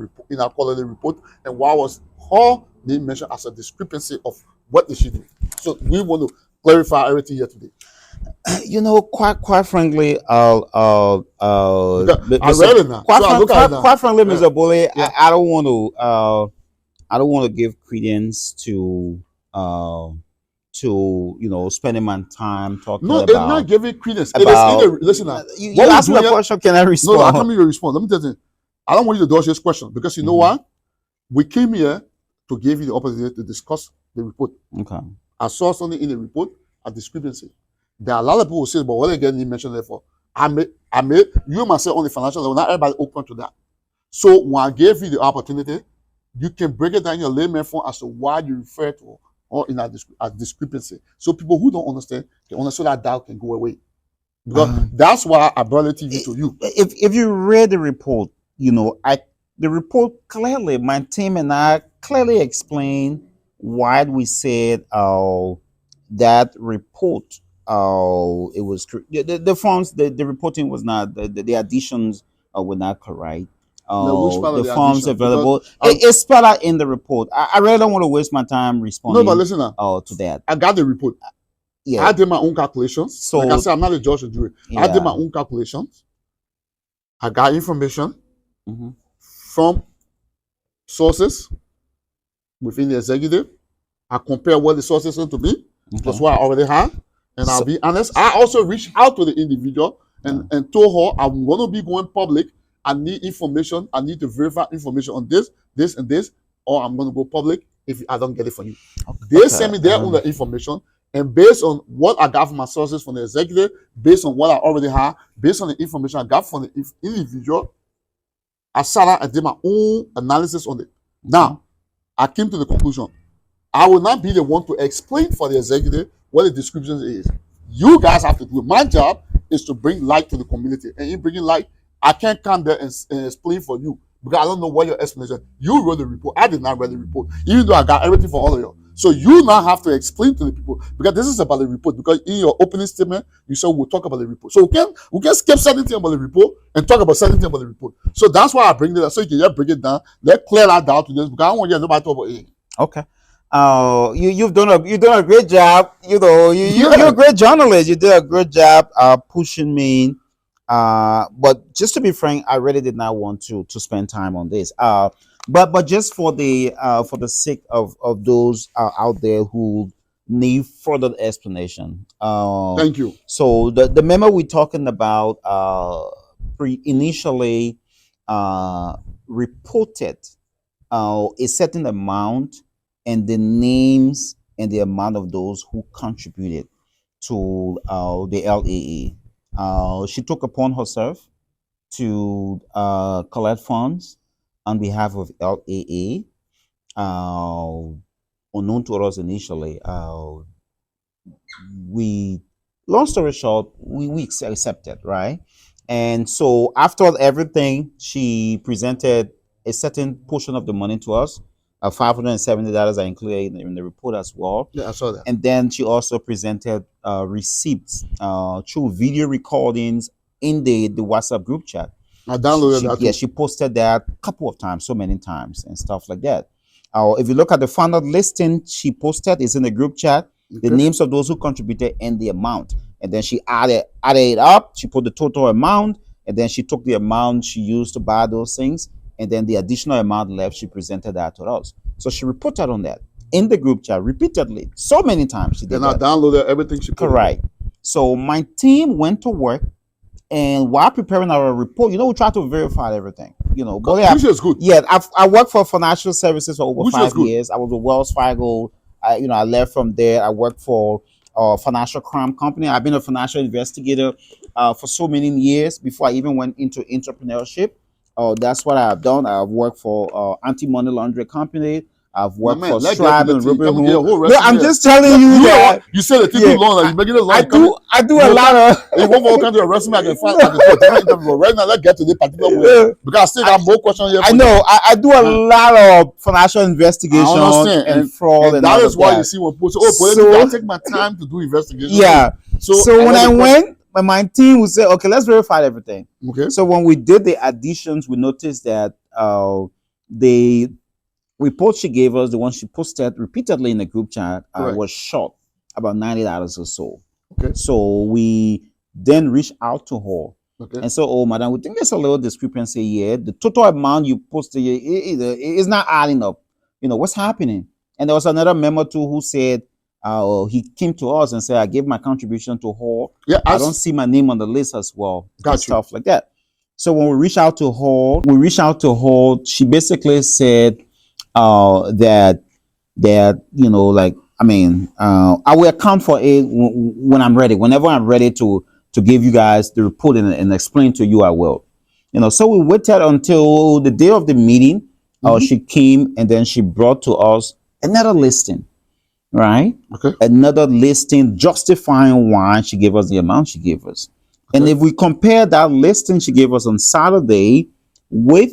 quarterly report and why was her name mentioned as a discrepancy of what did she do. So we want to clarify everything here today. Quite frankly, I read it now. Quite frankly, Yeah. Mr. Bully, Yeah. I don't want to give credence to spending my time talking No, about. it's not giving credence. It is about- in the, listen now. You What we asked me do a here- question. Can I respond? No, I can't even respond. Let me tell you. I don't want you to dodge this question because you know Mhm. why? We came here to give you the opportunity to discuss the report. Okay. I saw something in the report, a discrepancy. There are a lot of people who say, but what again you mentioned there for? I made you myself on the financial level, not everybody open to that. So when I gave you the opportunity, you can break it down in your layman form as to why you refer to or in a discrepancy. So people who don't understand can understand that doubt can go away. Because that's why I brought Bollietv to you. If you read the report, the report clearly, my team and I clearly explained why we said that report. It was the forms, the reporting was not the additions were not correct. Now, which part of The the forms addition? available. Because It's spelled out in the report. I really don't want to waste my time responding. no, but listen now. To that. I got the report. Yeah. I did my own calculations. So- like I said, I'm not a judge or jury. I Yeah. did my own calculations. I got information Mhm. from sources within the executive. I compare what the sources seem to be plus Okay. what I already have. And I'll So- be honest, I also reached out to the individual and told her I'm going to be going public. I need information. I need to verify information on this, this, and this, or I'm going to go public if I don't get it from you. They send me their own information. And based on what I got from my sources from the executive, based on what I already have, based on the information I got from the individual, I sat out and did my own analysis on it. Now, I came to the conclusion I will not be the one to explain for the executive what the description is. You guys have to do it. My job is to bring light to the community. And in bringing light, I can't come there and explain for you because I don't know what your explanation. You wrote the report. I did not read the report, even though I got everything for all of you. So you now have to explain to the people because this is about the report. Because in your opening statement, you said we'll talk about the report. So we can skip certain things about the report and talk about certain things about the report. So that's why I bring it up. So you can just break it down. Let's clear that down to this because I don't want to hear nobody talk about it. Okay. You've done a great job. You're a great journalist. You did a great job pushing me. But just to be frank, I really did not want to spend time on this. But just for the sake of those out there who need further explanation. Thank you. So the memo we're talking about initially reported a certain amount and the names and the amount of those who contributed to the LAA. She took upon herself to collect funds on behalf of LAA, unknown to us initially. Long story short, we accepted, right? And so after everything, she presented a certain portion of the money to us. $570 are included in the report as well. Yeah, I saw that. And then she also presented receipts through video recordings in the WhatsApp group chat. I downloaded that. Yeah, she posted that a couple of times, so many times, and stuff like that. If you look at the final listing she posted, it's in the group chat. The names of those who contributed and the amount, and then she added it up. She put the total amount, and then she took the amount she used to buy those things, and then the additional amount left, she presented that to us. So she reported on that in the group chat repeatedly, so many times. She did and I downloaded everything she put. Correct. So my team went to work, and while preparing our report, we try to verify everything. Which is good. Yeah, I worked for financial services for over 5 years. I was with Wells Fargo. I left from there. I worked for a financial crime company. I've been a financial investigator for so many years before I even went into entrepreneurship. That's what I've done. I've worked for anti-money laundering company. I've worked for Stripe and Ruby. No, I'm just telling you that. You said it too long. You making it long. I do a lot of. You want more kind of resume? I can find. Right now, let's get to the particular way because I still got more questions here. I know. I do a lot of financial investigation and fraud, and that is why you see when people say, "Oh, I take my time to do investigation." Yeah. So when I went, my team would say, "Okay, let's verify everything." Okay. So when we did the additions, we noticed that the report she gave us, the one she posted repeatedly in the group chat, was short, about $90 or so. Okay. So we then reached out to her. Okay. And so, madam, we think there's a little discrepancy here. The total amount you posted is not adding up. What's happening? And there was another member too who said, he came to us and said, I gave my contribution to her. Yeah, I don't see my name on the list as well. Got stuff like that. So when we reached out to her, she basically said, that I will account for it when I'm ready. Whenever I'm ready to give you guys the report and explain to you, I will. So we waited until the day of the meeting. She came and then she brought to us another listing, right? Okay. Another listing justifying why she gave us the amount she gave us. Okay. And if we compare that listing she gave us on Saturday with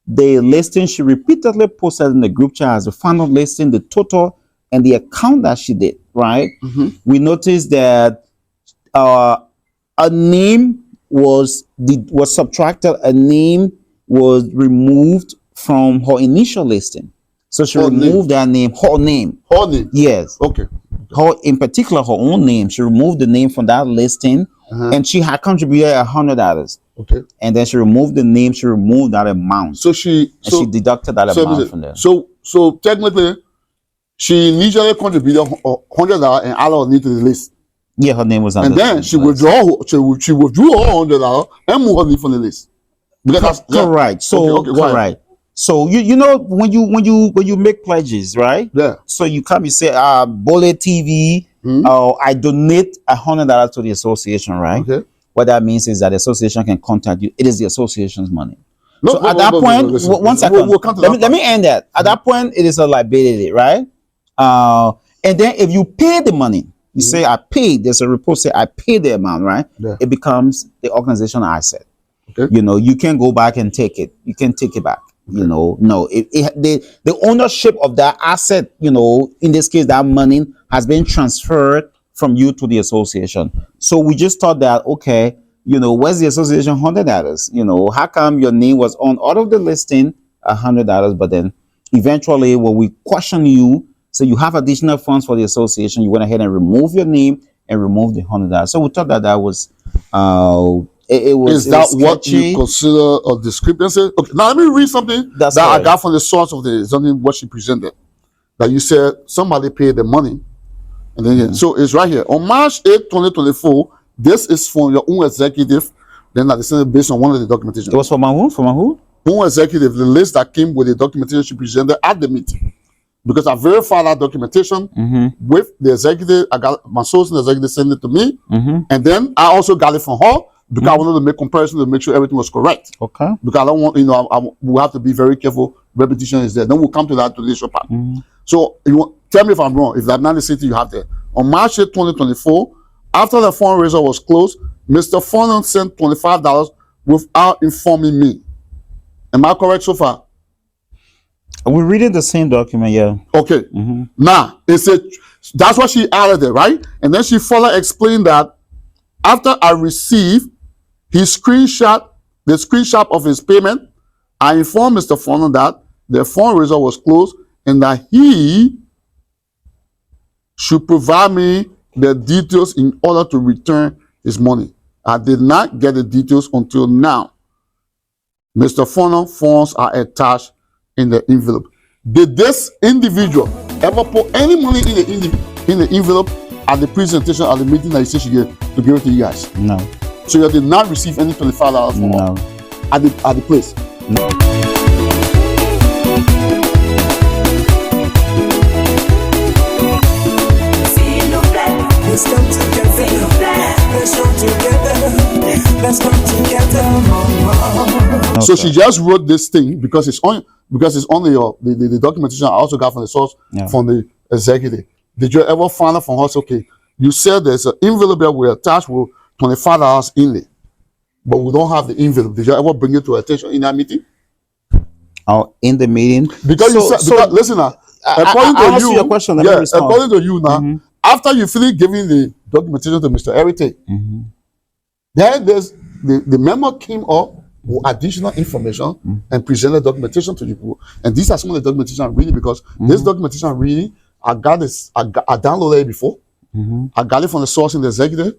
the listing she repeatedly posted in the group chat as the final listing, the total, and the account that she did, right? We noticed that a name was subtracted, a name was removed from her initial listing. So she removed that name, her name. Her name? Yes. Okay. Her, in particular, her own name. She removed the name from that listing, and she had contributed $100. Okay. And then she removed the name, she removed that amount. So she deducted that amount from there. So technically, she initially contributed $100 and added her name to the list. Yeah, her name was on the list. And then she withdrew her $100 and moved her name from the list. Correct. So correct. So when you make pledges, right? Yeah. So you come, you say, Bollietv, I donate $100 to the association, right? Okay. What that means is that the association can contact you. It is the association's money. So at that point, one second, let me end that. At that point, it is a liability, right? And then if you pay the money, You say I paid. There's a report say I paid the amount, right? Yeah. It becomes the organization asset. Okay. You know, you can go back and take it. You can take it back. You know, no, the ownership of that asset, you know, in this case, that money has been transferred from you to the association. So we just thought that, okay, you know, where's the association $100? You know, how come your name was on out of the listing $100, but then eventually when we question you, so you have additional funds for the association, you went ahead and remove your name and remove the $100. So we thought that that was it was. Is that was what sketchy. you consider a discrepancy? Okay, now let me read something That's that I correct. got from the source of the something what she presented. That you said somebody paid the money, and then so it's right here on March 8, 2024. This is from your own executive. Then that is based on one of the documentation. It was from who? From who? Own executive, the list that came with the documentation she presented at the meeting. Because I verified that documentation with the executive. I got my source and the executive sent it to me, and then I also got it from her because I wanted to make comparison to make sure everything was correct. Okay. Because I don't want, you know, we have to be very careful. Repetition is there. Then we'll come to that to this part. So tell me if I'm wrong. If that not the city you have there on March 8, 2024, after the fundraiser was closed, Mr. Fonan sent $25 without informing me. Am I correct so far? We're reading the same document, yeah. Okay. Now, that's what she added there, right? And then she further explained that after I received the screenshot of his payment, I informed Mr. Fonan that the fundraiser was closed and that he should provide me the details in order to return his money. I did not get the details until now. Mr. Fonan funds are attached in the envelope. Did this individual ever put any money in the envelope at the presentation at the meeting that you said she gave to give it to you guys? No. So you did not receive any $25 from her at the place? No. Let's come together. Let's come together. Let's come together. Okay. So she just wrote this thing because it's on the documentation I also got from the source from the executive. Did you ever find out from her? Okay, you said there's an envelope that we attached with $25 in it, but we don't have the envelope. Did you ever bring it to attention in that meeting? Oh, in the meeting? Because you said, because, listen now, according I'll to answer you, your question. Let me respond. according to you now, after you finish giving the documentation to Mr. Ar-toe, then there's the memo came up with additional information and presented documentation to you. And these are some of the documentation I'm reading because this documentation I'm reading, I downloaded it before. I got it from the source in the executive,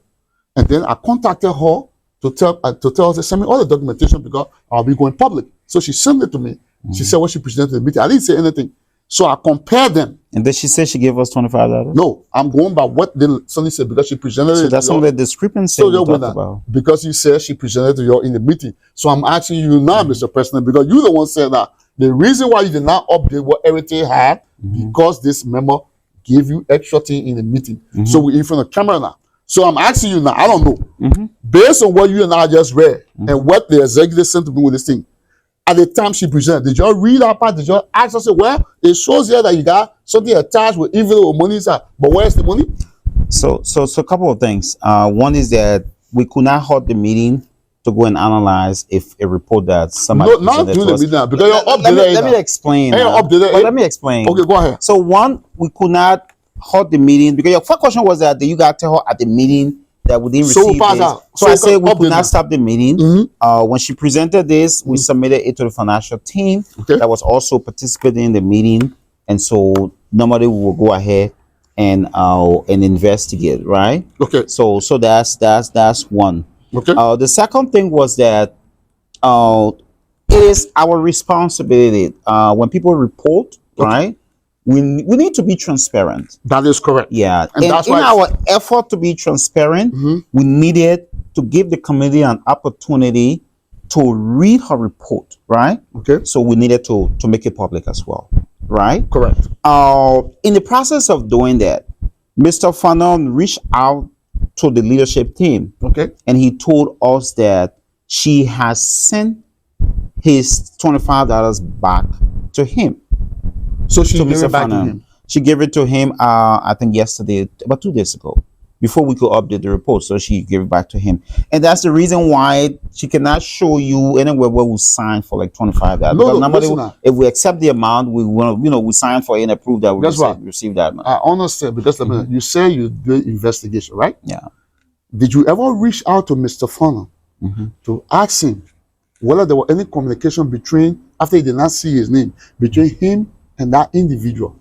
and then I contacted her to tell her to send me all the documentation because I'll be going public. So she sent it to me. She said what she presented to the meeting. I didn't say anything. So I compared them. And then she said she gave us $25? No, I'm going by what Sonny said because she presented So it. that's some of the discrepancy we talked about. Because you said she presented to you in the meeting. So I'm asking you now, Mr. President, because you the one said that the reason why you did not update what everything had because this memo gave you extra thing in the meeting. So we're in front of camera now. So I'm asking you now, I don't know. Based on what you and I just read and what the executive sent to me with this thing, at the time she presented, did you read that part? Did you ask us, well, it shows here that you got something attached with envelope or money inside, but where's the money? So a couple of things. One is that we could not hold the meeting to go and analyze if a report that somebody not doing the meeting now because you're updated. Let me explain. Let me explain. Okay, go ahead. So one, we could not hold the meeting because your first question was that you got to tell her at the meeting that we didn't receive this. So I said we could not stop the meeting. When she presented this, we submitted it to the financial team that was also participating in the meeting, and so normally we will go ahead and investigate, right? Okay. So that's one. Okay. The second thing was that it is our responsibility when people report, right? We need to be transparent. That is correct. Yeah. And that's in why our effort to be transparent, we needed to give the committee an opportunity to read her report, right? Okay. So we needed to make it public as well, right? Correct. In the process of doing that, Mr. Fanon reached out to the leadership team. Okay. And he told us that she has sent his $25 back to him. So she to gave Mr. it back to Fanon. him. She gave it to him, I think yesterday, about 2 days ago, before we could update the report. So she gave it back to him. And that's the reason why she cannot show you anywhere where we signed for like $25. No, Because no, normally, listen now. if we accept the amount, we want to, we sign for it and approve that we That's right. receive that amount. I understand, because you say you did investigation, right? Yeah. Did you ever reach out to Mr. Funnel to ask him whether there was any communication between, after he did not see his name, between him and that individual?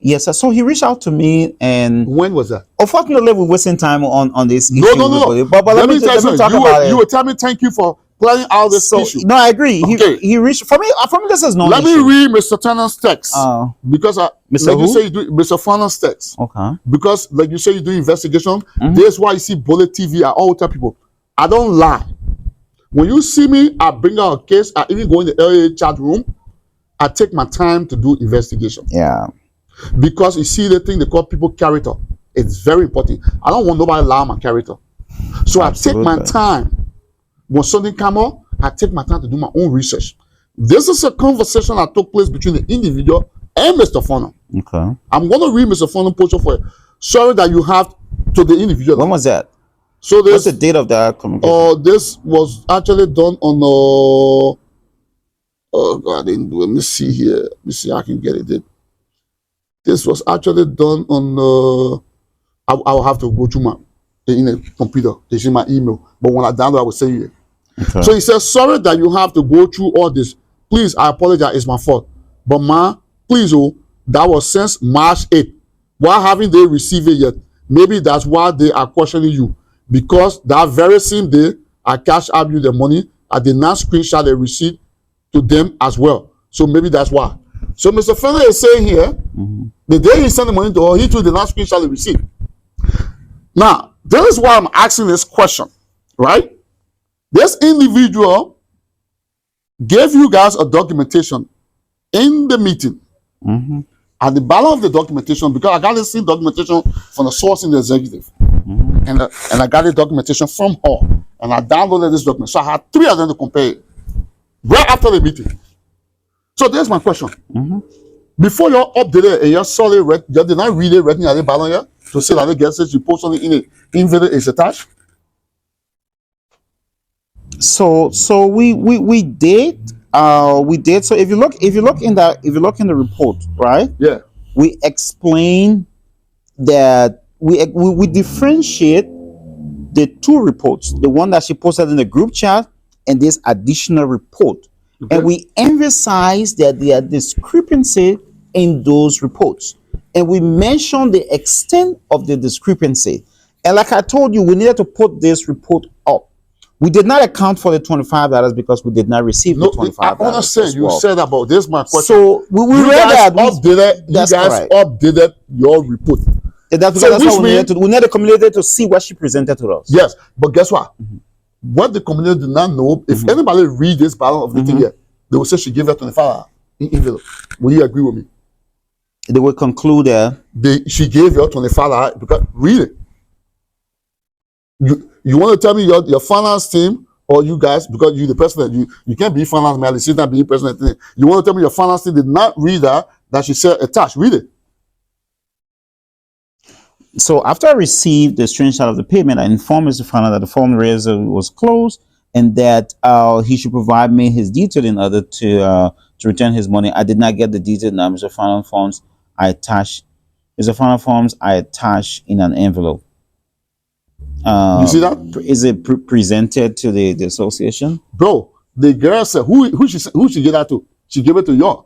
Yes, sir. So he reached out to me, and When was that? unfortunately, we're wasting time on this issue. No. But let me tell you talk something. about it. You will tell me thank you for planning out this So issue. no, I agree. Okay. He reached for me. This is no Let issue. me read Mr. Turner's text, because Mr. like you who? say, you do Mr. Funnel's text. Okay. Because like you say, you do investigation. That's why you see Bollietv. I always tell people, I don't lie. When you see me, I bring out a case. I even go in the LA chat room. I take my time to do investigation. Yeah. Because you see the thing they call people character. It's very important. I don't want nobody to lie on my character. So Absolutely. I take my time. When something come up, I take my time to do my own research. This is a conversation that took place between the individual and Mr. Funnel. Okay. I'm going to read Mr. Funnel post for you. Sorry that you have to the individual. When was that? So What's the date of that communication? this was actually done on oh God, I didn't do it. Let me see here. Let me see how I can get it. This was actually done on I'll have to go to my in a computer. It's in my email. But when I download, I will send you it. Okay. So he says, sorry that you have to go through all this. Please, I apologize. It's my fault. But please, that was since March 8th. Why haven't they received it yet? Maybe that's why they are questioning you. Because that very same day, I cashed out you the money. I did not screenshot the receipt to them as well. So maybe that's why. So Mr. Fenner is saying here, the day he sent the money to her, he too did not screenshot the receipt. Now, this is why I'm asking this question, right? This individual gave you guys a documentation in the meeting. At the bottom of the documentation, because I got the same documentation from the source in the executive, and I got the documentation from her, and I downloaded this document. So I had 3 of them to compare it right after the meeting. So there's my question. Before you updated and you saw it, you did not read it written at the bottom here to say that the guest says you post something in it, invalid is attached. So we did. So if you look in the report, right? Yeah. We explain that we differentiate the 2 reports, the one that she posted in the group chat and this additional report. Okay. And we emphasize that there are discrepancies in those reports. And we mention the extent of the discrepancy. And like I told you, we needed to put this report up. We did not account for the $25 because we did not receive the $25. I understand you said about this. My question. So we you read guys that. Updated. Updated your report. That's So because which we needed the community to see what she presented to us. Yes, but guess what? What the community did not know, if anybody read this bottom of the thing here, they will say she gave her $25 in envelope. Will you agree with me? They will conclude she gave you $25 because read it. You want to tell me your finance team or you guys, because you the president, you can't be finance man, she's not being president. You want to tell me your finance team did not read that she said attached. Read it. So after I received the screenshot of the payment, I informed Mr. Fana that the fundraiser was closed and that he should provide me his detail in order to return his money. I did not get the detail. Now, Mr. Fana forms I attached in an envelope. You see that? Is it presented to the association? Bro, the girl said, who she gave that to? She gave it to you.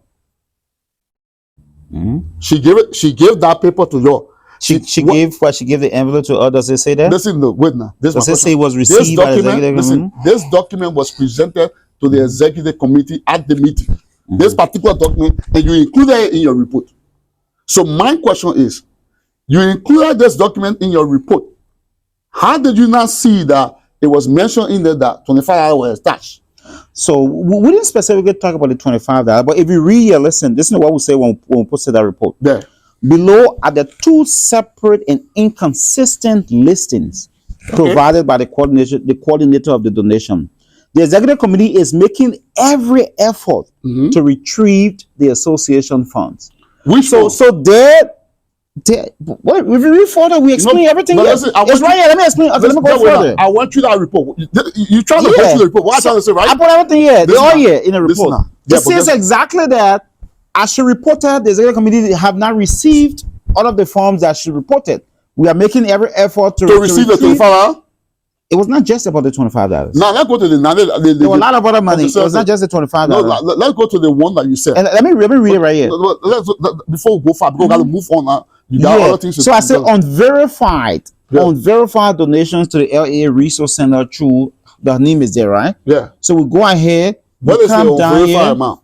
She gave that paper to you. She gave the envelope to her. Does it say that? Listen, no, wait now. Does it say it was received by the executive? Listen, this document was presented to the executive committee at the meeting. This particular document, and you included it in your report. So my question is, you included this document in your report. How did you not see that it was mentioned in there that $25 was attached? So we didn't specifically talk about the $25, but if you read your listen, this is what we say when we posted that report. There. Below are the 2 separate and inconsistent listings provided by the coordinator of the donation. The executive committee is making every effort to retrieve the association funds. Which so one? so there. What if you read further, we explain everything. but Here. listen, I It's want right you- here. Let me explain. Okay, let me go further. I went through that report. You trying to go Yeah. through the report. What I'm So, trying to say, right? I put everything here. They're Listen all now. here in the Listen report. now. Yeah, It but says listen. exactly that. As she reported, the executive committee have not received all of the forms that she reported. We are making every effort to receive the retrieve- 25 hours? It was not just about the $25. Now let's go to the There were a lot of other money. It was not just the $25. No, let's go to the one that you said. And let me read it right here. Before we go far, because we got to move on now. You got other things to So I do. said unverified donations to the LA Resource Center through the name is there, right? Yeah. So we go ahead. What we is the come down unverified here. amount?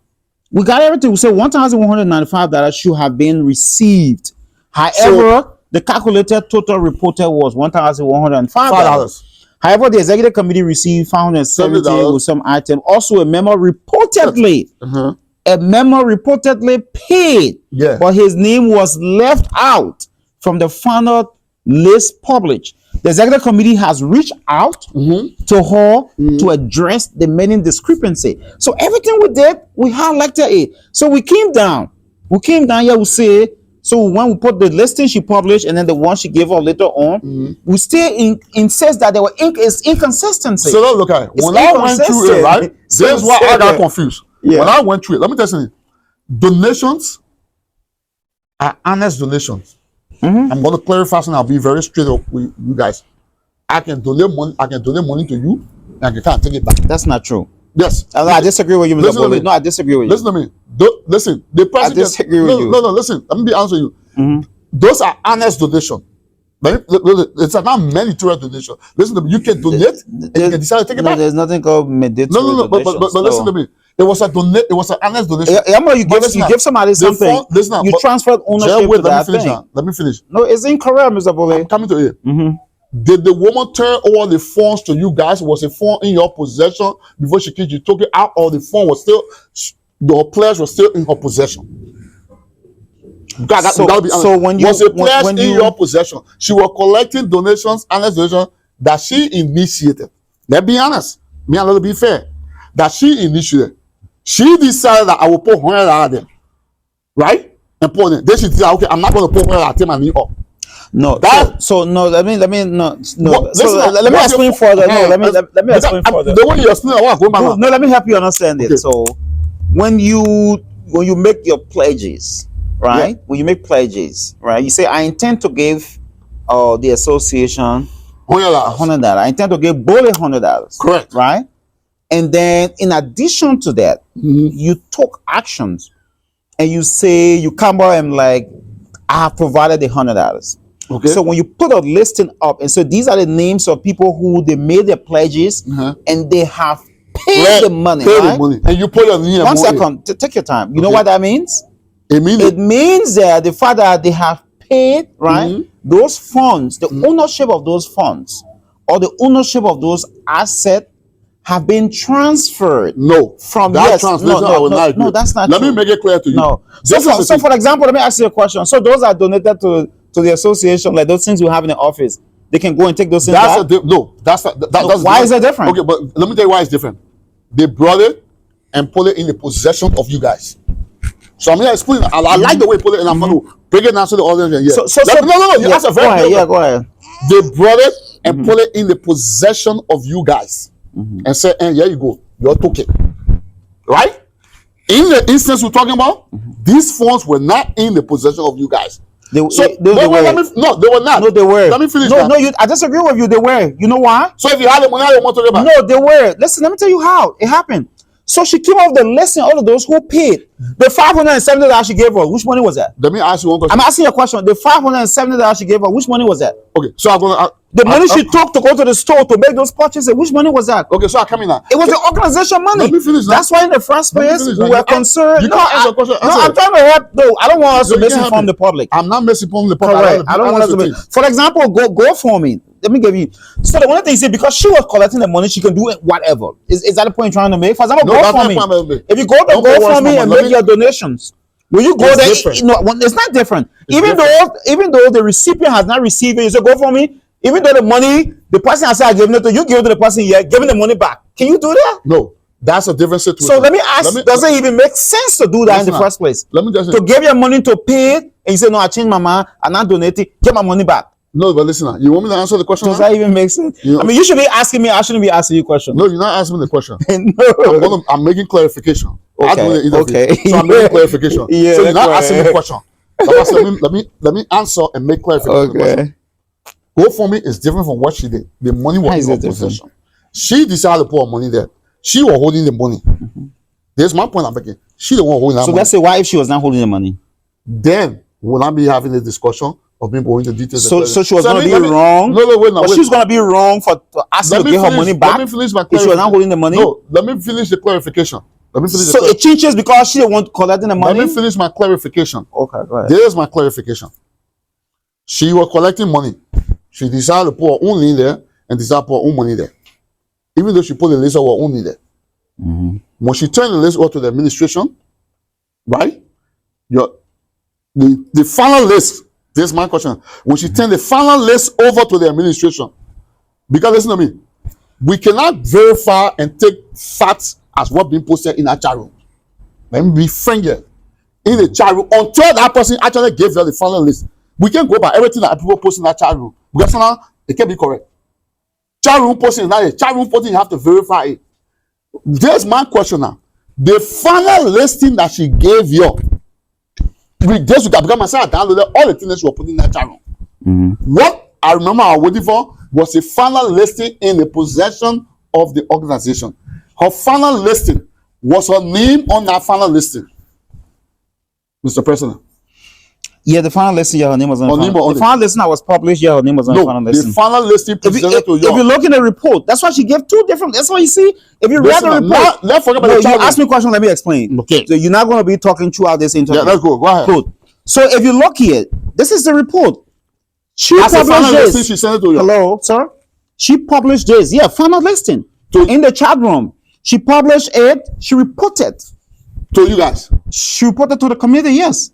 We got everything. We said $1,195 should have been received. However, the calculated total reported was $1,105. However, the executive committee received $570 with some item. Also, a memo reportedly paid, Yeah. but his name was left out from the final list published. The executive committee has reached out to her to address the many discrepancy. So everything we did, we highlighted it. So we came down. Here, we say, so when we put the listing she published and then the one she gave her later on, we still insist that there were inconsistency. So let's look at it. It's When I went through it, right? So This is why I got yeah. confused. Yeah. When I went through it, let me tell you something. Donations are honest donations. I'm going to clarify something. I'll be very straight up with you guys. I can donate money to you, and you can't take it back. That's not true. Yes. I disagree with you, Mr. Listen to me. Bollietv. No, I disagree with you. Listen to me. Listen, the person disagree with you. No, listen. Let me be honest with you. Those are honest donations. It's not mandatory donation. Listen to me. You can donate and you can decide to take it back. There's nothing called mandatory No. But listen to me. It was an honest donation. You give somebody something. You transferred ownership to that thing. Let me finish. No, it's incorrect, Mr. I'm Bollietv. coming to it. Did the woman turn over the funds to you guys? Was a phone in your possession before she killed you? Took it out, or the phone was still, the pledge was still in her possession? You gotta be honest. So when you was a pledge when in you, your possession? She was collecting donations, honest donations that she initiated. Let's be honest. Me and let's be fair. That she initiated. She decided that I will put $100 there, right? And put it. Then she decided, okay, I'm not going to put $100 take my knee up. No, no. Let me no. What, so listen, let me explain further. No, let me explain further. The way you explain, I want to go back. No, let me help you understand it. Okay. So when you make your pledges, right? When you make pledges, right? You say, I intend to give the association $100. I intend to give Bollietv $100. Correct. Right? And then in addition to that, you took actions and you say, you come by and like, I have provided the $100. Okay. So when you put a listing up, and so these are the names of people who they made their pledges and they have paid the money, right? And you put your name. One second, take your time. You know what that means? It means that the fact that they have paid, right? Those funds, the ownership of those funds or the ownership of those assets have been transferred. No, from that translation I will not agree. No, that's not Let true. me make it clear to you. No. So for example, let me ask you a question. So those are donated to the association, like those things you have in the office, they can go and take those things back? That's why is it different? Okay, but let me tell you why it's different. They brought it and put it in the possession of you guys. So I'm going to explain. I like the way you put it, and I'm going to bring it down to the audience. No. You asked a very good question. Go ahead. They brought it and put it in the possession of you guys. And said, and here you go, you took it. Right? In the instance we're talking about, these funds were not in the possession of you guys. They were not. No, they were. Let me finish. I disagree with you. They were. You know why? So if you had the money, I don't want to talk about. No, they were. Listen, let me tell you how it happened. So she came off the list and all of those who paid. The $570 she gave her, which money was that? Let me ask you one question. I'm asking you a question. The $570 she gave her, which money was that? Okay, so I'm gonna the money she took to go to the store to make those purchases, which money was that? Okay, so I come in now. It was the organization money. Let me finish now. That's why in the first place we were concerned. You can't answer a question. I'm trying to help. No, I don't want us to misinform the public. I'm not misinforming the public. Correct. I don't want us to. For example, go for me. Let me give you. So the one thing is, because she was collecting the money, she can do it whatever. Is that the point you're trying to make? For example, go for me. If you go to GoFundMe and make your donations, when you go there, it's not different. Even though the recipient has not received it, you say go for me. Even though the money, the person has said I gave it to you, give it to the person here, giving the money back. Can you do that? No. That's a different situation. So let me ask, does it even make sense to do that in the first place? Let me just to give your money to pay it, and you say, no, I changed my mind, I'm not donating, get my money back. No, but listen, you want me to answer the question? Does that even make sense? You know, I mean, you should be asking me, I shouldn't be asking you a question. No, you're not asking me the question. No. I'm making clarification. Okay. So I'm making clarification. Yeah, so you're not asking me a question. Let me answer and make clarification. Okay. Go for me is different from what she did. The money was in her possession. She decided to put her money there. She was holding the money. There's my point I'm making. She the one holding that money. So let's say, why if she was not holding the money? Then will I be having a discussion of me going into details? So she was going to be wrong. No, wait. But she was going to be wrong for asking to get her money back. Let me finish my if she was not holding the money. No, let me finish the clarification. So it changes because she didn't want collecting the money. Let me finish my clarification. Okay, go ahead. There's my clarification. She was collecting money. She decided to put her own in there and decided to put her own money there. Even though she put the list of her own in there. When she turned the list over to the administration, right? The final list, this is my question. When she turned the final list over to the administration, because listen to me, we cannot verify and take facts as what being posted in that chat room. Let me be frank here. In the chat room, until that person actually gave her the final list. We can go by everything that people post in that chat room. Because now it can be correct. Chat room posting is not a chat room posting, you have to verify it. There's my question now. The final listing that she gave you, because myself downloaded all the things that she was putting in that chat room. What I remember I was waiting for was a final listing in the possession of the organization. Her final listing was her name on that final listing. Mr. President. Yeah, the final listing, her name was on the final listing that was published, her name was on the final listing. The final listing presented to you. If you look in the report, that's why she gave two different. That's what you see. If you read the report, let's forget about the you ask me a question, let me explain. Okay. So you're not going to be talking throughout this interview. Yeah, let's go. Go ahead. Good. So if you look here, this is the report. That's the final listing she sent it to you. Hello, sir. She published this. Yeah, final listing in the chat room. She published it. She reported to you guys. She reported to the committee. Yes.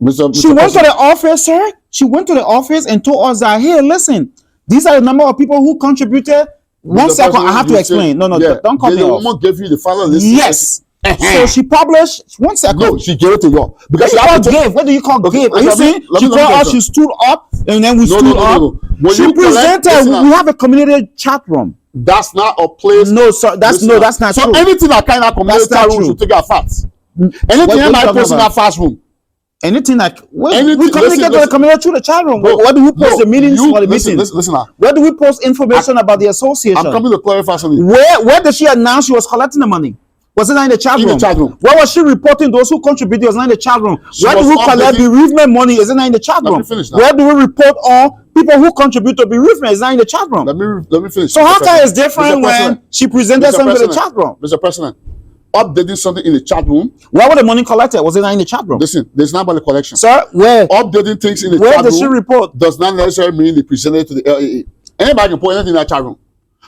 Mr. She went to the office, sir. She went to the office and told us that, hey, listen, these are the number of people who contributed. One second, I have to explain. No, don't cut me off. The woman gave you the final list. Yes. So she published. One second. No, she gave it to you. Because she gave. What do you call give? Are you saying she told us she stood up and then we stood up? She presented. We have a community chat room. That's not a place. No, sir. That's not true. So anything that kind of community chat room should take our facts. Anything I post in that fast room. Anything like we communicate to the community through the chat room. What do we post the meetings for the meetings? Listen now. Where do we post information about the association? I'm coming to clarify something. Where did she announce she was collecting the money? Was it not in the chat room? In the chat room. Where was she reporting those who contributed? Was not in the chat room. Where do we collect bereavement money? Is it not in the chat room? Where do we report all people who contribute to bereavement? Is not in the chat room. Let me finish. So how come it's different when she presented something to the chat room? Mr. President, updating something in the chat room. Where was the money collected? Was it not in the chat room? Listen, there's not about the collection. Sir, where? Updating things in the chat room. Where does she report? Does not necessarily mean they presented to the LAA. Anybody can put anything in that chat room.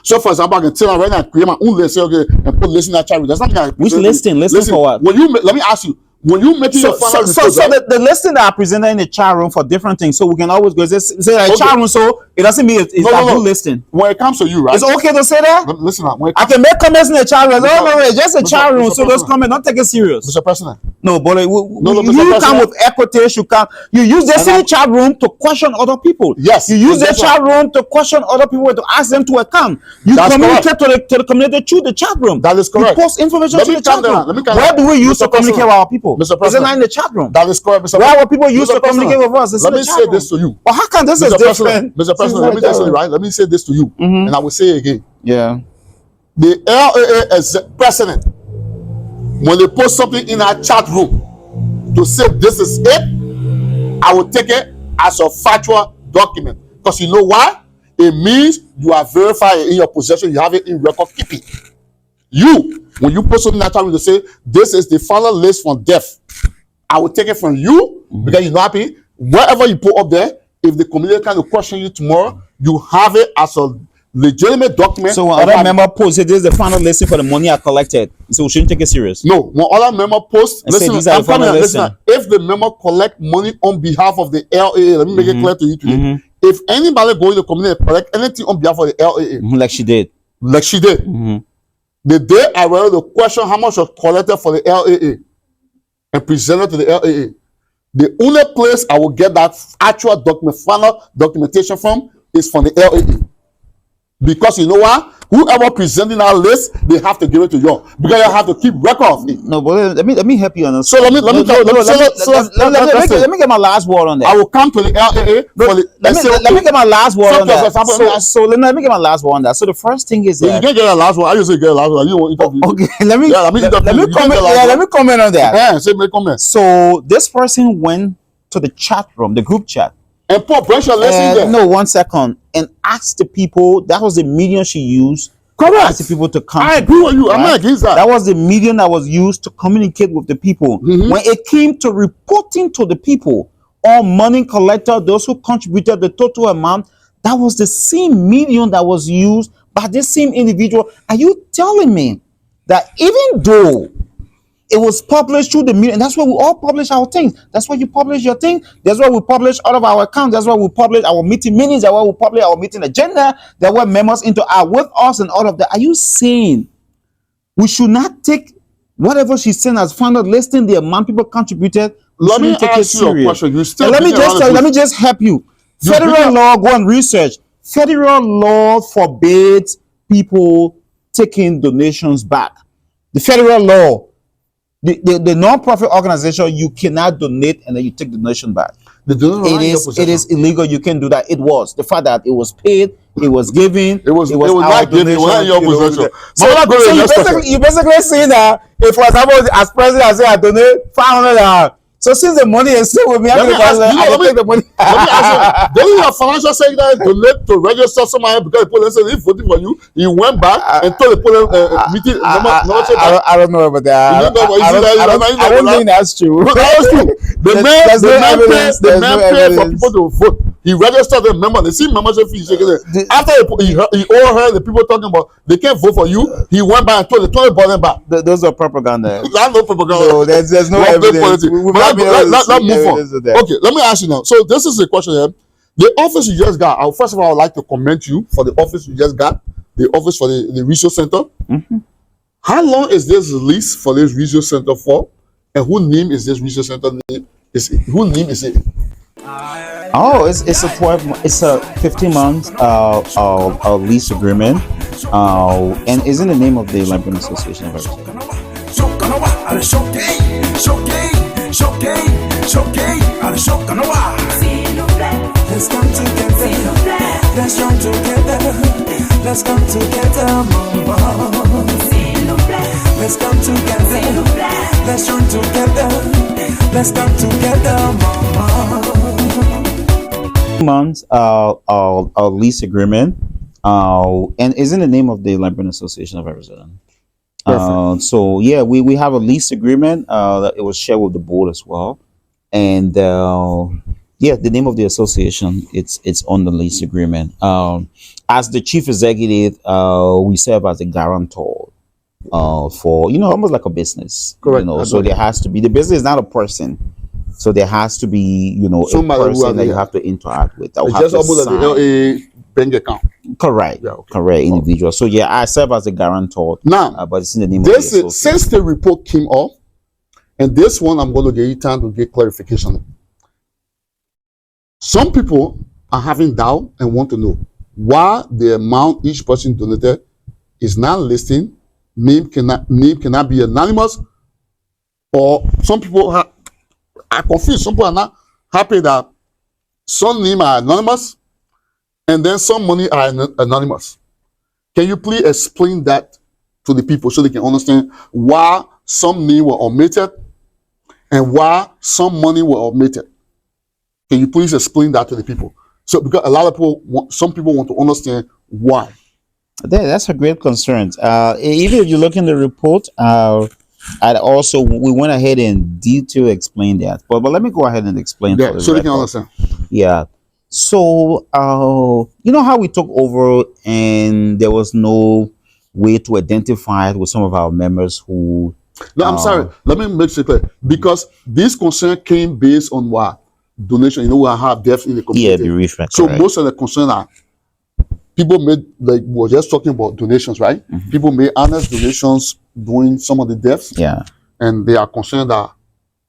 So, for example, I can tell her right now, create my own list, okay, and put list in that chat room. That's not gonna. Which listing? Listing for what? Let me ask you. When you make your final report, the listing that I presented in the chat room for different things, so we can always go say chat room. So it doesn't mean it's that good listing. When it comes to you, right? It's okay to say that. Listen, I can make comments in the chat room. No, it's just a chat room. So those comments, don't take it serious. Mr. President. No, but you come with equities. You use this in the chat room to question other people. Yes. You use the chat room to question other people to ask them to account. You communicate to the community through the chat room. That is correct. You post information to the chat room. Where do we use to communicate with our people? Mr. President. Is it not in the chat room? That is correct, Mr. Where will people use to communicate with us? Let me say this to you. But how can this is different? Mr. President, let me tell you right. Let me say this to you, and I will say it again. Yeah. The LAA is president. When they post something in our chat room to say this is it, I will take it as a factual document. Because you know why? It means you are verified in your possession. You have it in record keeping. When you post something in that chat room to say this is the final list from death, I will take it from you because you're not happy. Whatever you put up there, if the community kind of question you tomorrow, you have it as a legitimate document. So when other member posts, this is the final listing for the money I collected, so we shouldn't take it serious. No, when other member posts, listen, listen, if the member collect money on behalf of the LAA, let me make it clear to you today. If anybody go in the community and collect anything on behalf of the LAA, like she did, The day I read the question how much was collected for the LAA and presented to the LAA, the only place I will get that actual document, final documentation from is from the LAA. Because you know what? Whoever presenting that list, they have to give it to you because you have to keep record of it. No, but let me help you on this. So let me get my last word on that. I will come to the LAA. Let me get my last word on that. So let me get my last word on that. So the first thing is that you can't get a last word. I usually get a last word. You want interview? Okay, let me comment on that. Yeah, say me comment. So this person went to the chat room, the group chat. And put pressure there. No, 1 second. And asked the people, that was the medium she used. Correct. Asked the people to come. I agree with you. Right? I'm not against that. That was the medium that was used to communicate with the people. Mm-hmm. When it came to reporting to the people, all money collector, those who contributed the total amount, that was the same medium that was used by this same individual. Are you telling me that even though it was published through the media, and that's why we all publish our things. That's why you publish your thing. That's why we publish all of our accounts. That's why we publish our meeting minutes. That's why we publish our meeting agenda. That were members into our with us and all of that. Are you saying we should not take whatever she's saying as final listing the amount people contributed? Let me ask you a question. You still let me just help you. Federal law, go and research. Federal law forbids people taking donations back. The federal law. The non-profit organization, you cannot donate and then you take the donation back. It is illegal. You can do that. It was the fact that it was paid, it was given, it was not given. It was not in your possession. So you basically say that if, for example, as president, I say I donate $500. So since the money is still with me, I take the money. Let me ask you, don't your financial secretary donate to register somebody because the police said he voted for you? He went back and told the police meeting. I don't know about that. I don't think that's true. That's true. The man paid for people to vote. He registered them. Remember, the same membership fee. After he all heard the people talking about they can't vote for you, he went back and told the bought them back. Those are propaganda. That's no propaganda. No, there's no evidence. Let's move on. Okay, let me ask you now. So this is the question here. The office you just got. First of all, I would like to commend you for the office you just got. The office for the resource center. Mm-hmm. How long is this lease for this resource center for? And whose name is this resource center name? Whose name is it? Oh, it's a 15 months lease agreement, and is in the name of the Liberian Association of Artists. Let's come together. Let's join together. Let's come together, mama. Let's come together. Let's join together. Let's come together, mama. Months lease agreement, and is in the name of the Liberian Association of Arizona. So yeah, we have a lease agreement that it was shared with the board as well, and yeah, the name of the association it's on the lease agreement. As the chief executive, we serve as a guarantor for almost like a business. Correct. So there has to be, the business is not a person. So there has to be, a person that you have to interact with. It's just almost like the LA bank account. Correct. Yeah, okay. Correct. Individual. So yeah, I serve as a guarantor. Now, but it's in the name of the association. Since the report came off, and this one I'm going to give you time to get clarification. Some people are having doubt and want to know why the amount each person donated is not listing. Name cannot be anonymous, or some people are confused. Some people are not happy that some names are anonymous and then some money are anonymous. Can you please explain that to the people so they can understand why some names were omitted and why some money were omitted? Can you please explain that to the people? So because a lot of people, some people want to understand why. That's a great concern. Even if you look in the report, we went ahead and detail explain that. But let me go ahead and explain. Yeah, so they can understand. Yeah. So you know how we took over and there was no way to identify it with some of our members who. No, I'm sorry. Let me make it clear, because this concern came based on what? Donation. We have deaths in the community. Yeah, bereavement. So most of the concern are people made, like we were just talking about donations, right? People made honest donations during some of the deaths, Yeah. and they are concerned that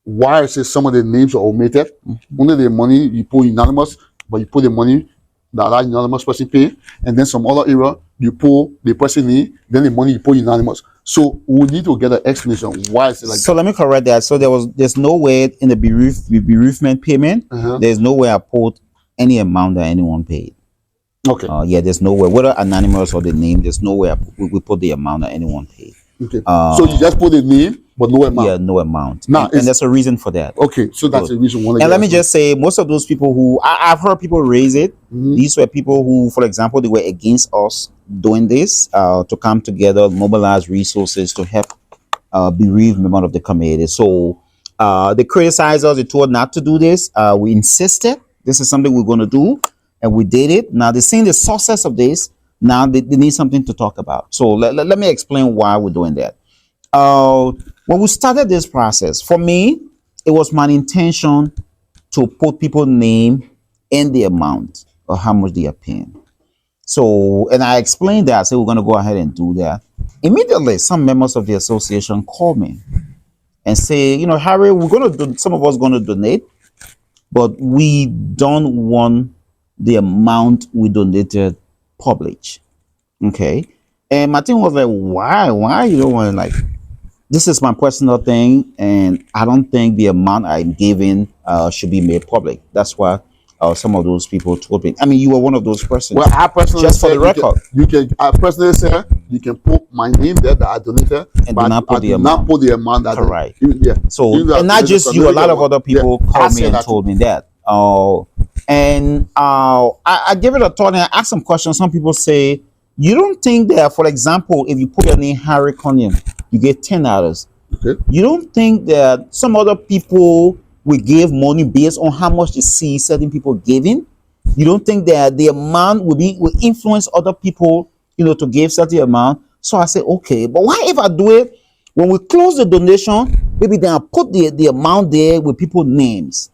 why is it some of the names are omitted? Only the money you put anonymous, but you put the money that anonymous person pay, and then some other area you put the person in, then the money you put anonymous. So we need to get an explanation. Why is it like So let me correct that. So there's no way in the bereavement payment. Uh-huh. There's no way I put any amount that anyone paid. Okay. Yeah, there's no way, whether anonymous or the name, there's no way we put the amount that anyone paid. Okay. So you just put the name, but no amount. Yeah, no amount. Now, And there's a reason for that. Okay, so that's the reason why. And let me just say, most of those people who I've heard people raise it, these were people who, for example, they were against us doing this, to come together, mobilize resources to help bereaved members of the community. So they criticized us, they told not to do this. We insisted this is something we're going to do, and we did it. Now they're seeing the success of this. Now they need something to talk about. So let me explain why we're doing that. When we started this process, for me, it was my intention to put people's name and the amount of how much they are paying. So, and I explained that. I said, we're going to go ahead and do that. Immediately, some members of the association called me and say, you know, Harry, we're going to do, some of us going to donate, but we don't want the amount we donated published. Okay. And my team was like, why you don't want to, like, this is my personal thing, and I don't think the amount I'm giving should be made public. That's why some of those people told me. I mean, you were one of those persons. Well, I personally just for the record, I personally say you can put my name there that I donated, and but do not put the amount. Not put the amount that. Correct. Yeah. So, and not just you. A lot of other people called me and told me that. And I give it a thought and I asked some questions. Some people say, you don't think that, for example, if you put your name Harry Gkonean, you get $10. Okay. You don't think that some other people will give money based on how much they see certain people giving? You don't think that the amount will influence other people, you know, to give certain amount? So I said, okay, but what if I do it when we close the donation? Maybe then I put the amount there with people's names,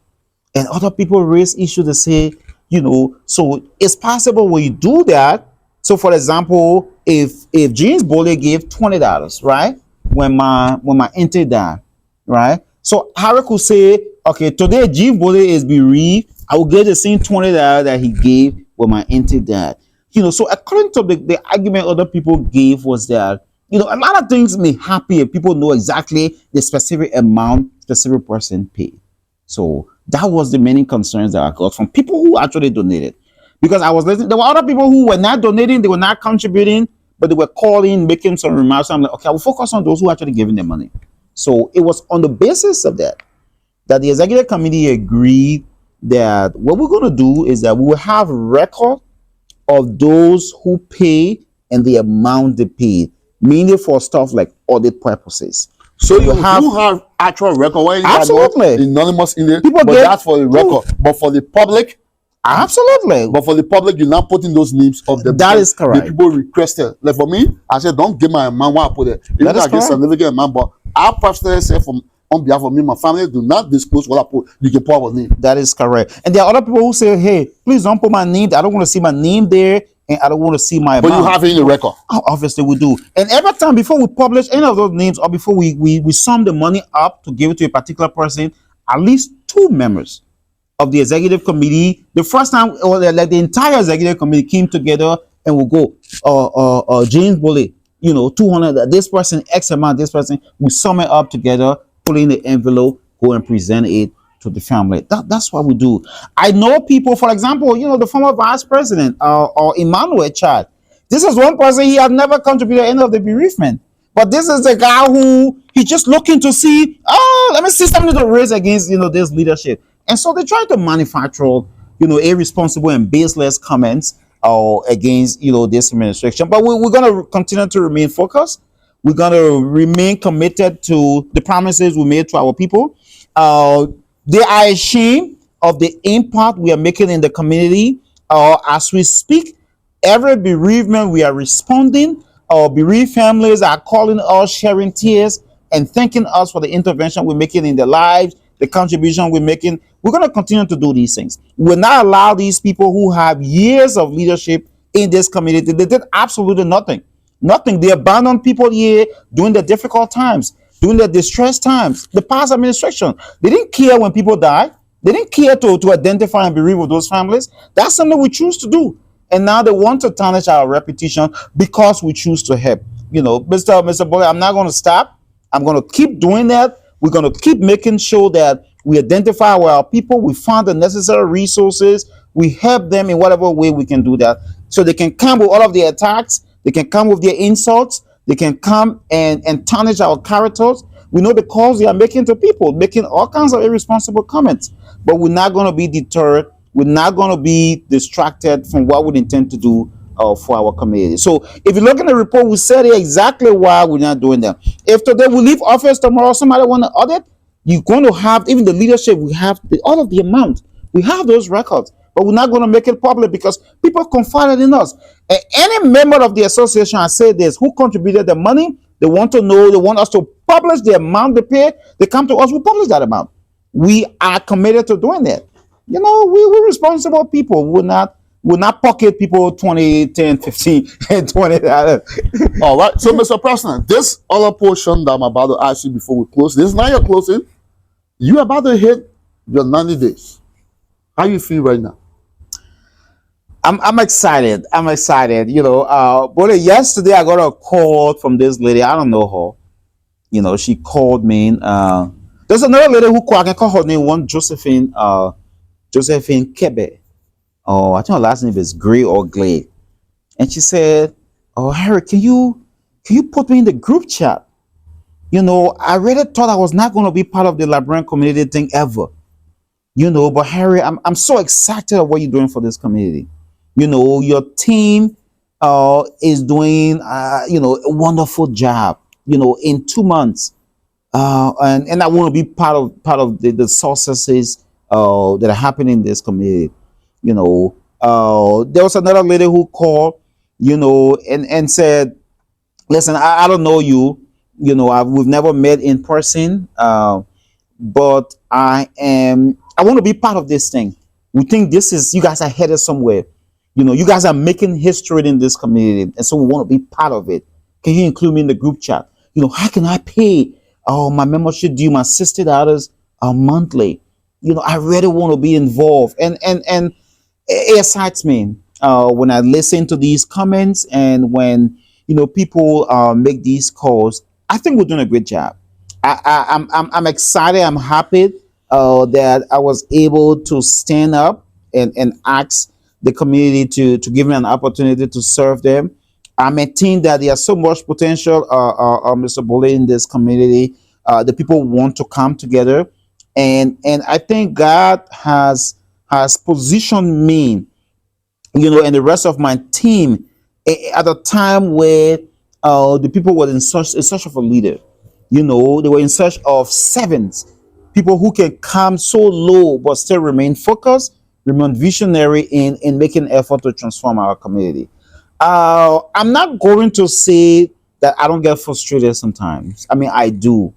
and other people raise issues to say, you know, so it's possible when you do that. So, for example, if James Bollietv gave $20, right, when my auntie died, right? So Harry could say, okay, today James Bollietv is bereaved. I will get the same $20 that he gave when my auntie died. You know, so according to the argument other people gave was that, you know, a lot of things may happen if people know exactly the specific amount specific person paid. So that was the many concerns that I got from people who actually donated. Because I was listening, there were other people who were not donating, they were not contributing, but they were calling, making some remarks. So I'm like, okay, I will focus on those who are actually giving their money. So it was on the basis of that the executive committee agreed that what we're going to do is that we will have a record of those who pay and the amount they paid, mainly for stuff like audit purposes. So you have actual record where you absolutely anonymous in there, people but that's for the record. But for the public, absolutely. But for the public, you're not putting those names of them. That is correct. The people requested. Like for me, I said, don't give my amount when I put it. Even though I get significant amount, but I personally say on behalf of me, my family, do not disclose what I put. You can put our name. That is correct. And there are other people who say, hey, please don't put my name. I don't want to see my name there, and I don't want to see my amount. But you have it in the record. Oh, obviously we do. And every time before we publish any of those names, or before we sum the money up to give it to a particular person, at least 2 members of the executive committee, the first time, or like the entire executive committee came together and will go, James Bollietv, you know, 200, this person, X amount, this person, we sum it up together, put it in the envelope, go and present it to the family. That's what we do. I know people, for example, you know, the former vice president, or Emmanuel Chad. This is one person, he had never contributed any of the bereavement. But this is a guy who, he's just looking to see, let me see something to raise against, you know, this leadership. And so they try to manufacture, you know, irresponsible and baseless comments against, you know, this administration. But we're going to continue to remain focused. We're going to remain committed to the promises we made to our people. They are ashamed of the impact we are making in the community. As we speak, every bereavement we are responding. Our bereaved families are calling us, sharing tears, and thanking us for the intervention we're making in their lives, the contribution we're making. We're going to continue to do these things. We'll not allow these people who have years of leadership in this community. They did absolutely nothing. Nothing. They abandoned people here during the difficult times, during the distress times. The past administration, they didn't care when people died. They didn't care to identify and bereave with those families. That's something we choose to do. And now they want to tarnish our reputation because we choose to help. Mr. Bolle, I'm not going to stop. I'm going to keep doing that. We're going to keep making sure that we identify our people. We find the necessary resources. We help them in whatever way we can do that. So they can come with all of their attacks. They can come with their insults. They can come and tarnish our characters. We know the calls they are making to people, making all kinds of irresponsible comments. But we're not going to be deterred. We're not going to be distracted from what we intend to do for our community. So if you look in the report, we said here exactly why we're not doing that. If today we leave office, tomorrow somebody want to audit, you're going to have, even the leadership, we have all of the amount. We have those records, but we're not going to make it public because people confided in us. And any member of the association, I say this, who contributed the money, they want to know, they want us to publish the amount they pay, they come to us, we publish that amount. We are committed to doing that. We're responsible people. We're not pocket people 20, 10, 15, and $20. All right. So, Mr. President, this other portion that I'm about to ask you before we close, this is not your closing. You're about to hit your 90 days. How you feel right now? I'm excited. But yesterday I got a call from this lady. I don't know her. She called me. There's another lady who called. I can call her name. One Josephine Kebe. Oh, I think her last name is Gray or Glade. And she said, "Oh, Harry, can you put me in the group chat? I really thought I was not going to be part of the Liberian community thing ever. But Harry, I'm so excited of what you're doing for this community. Your team is doing a wonderful job. In 2 months, and I want to be part of the successes that are happening in this community. There was another lady who called, and said, "Listen, I don't know you. We've never met in person, but I want to be part of this thing. We think you guys are headed somewhere. You guys are making history in this community, and so we want to be part of it. Can you include me in the group chat? How can I pay my membership due, my $60 monthly? I really want to be involved." And it excites me when I listen to these comments and when people make these calls. I think we're doing a great job. I'm excited. I'm happy that I was able to stand up and ask the community to give me an opportunity to serve them. I maintain that there's so much potential, Mr. Bolle, in this community. The people want to come together, and I think God has positioned me, and the rest of my team at a time where the people were in search of a leader. They were in search of servants, people who can come so low but still remain focused, remain visionary in making effort to transform our community. I'm not going to say that I don't get frustrated sometimes. I mean, I do.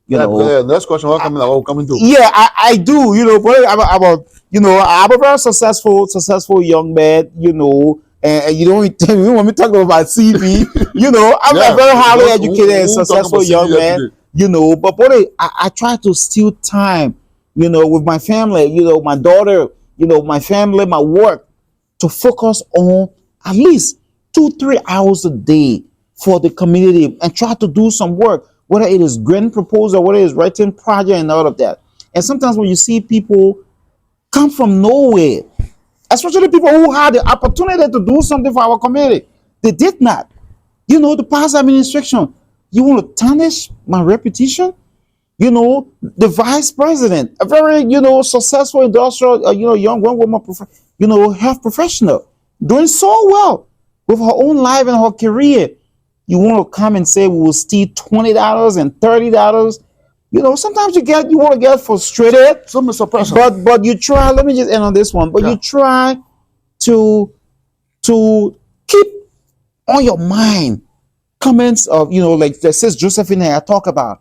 Next question. What coming to? Yeah, I do. But I'm a very successful young man. And you don't want me to talk about my CV. I'm a very highly educated and successful young man. But I try to steal time. With my family. My daughter. My family, my work, to focus on at least 2-3 hours a day for the community and try to do some work, whether it is grant proposal, whether it is writing project and all of that. And sometimes when you see people come from nowhere, especially people who had the opportunity to do something for our community, they did not. The past administration, you want to tarnish my reputation? The vice president, a very, successful industrial, young woman, health professional, doing so well with her own life and her career. You want to come and say we will steal $20 and $30? Sometimes you want to get frustrated. So, Mr. President, but you try. Let me just end on this one. But you try to keep on your mind comments of like that says Josephine I talk about.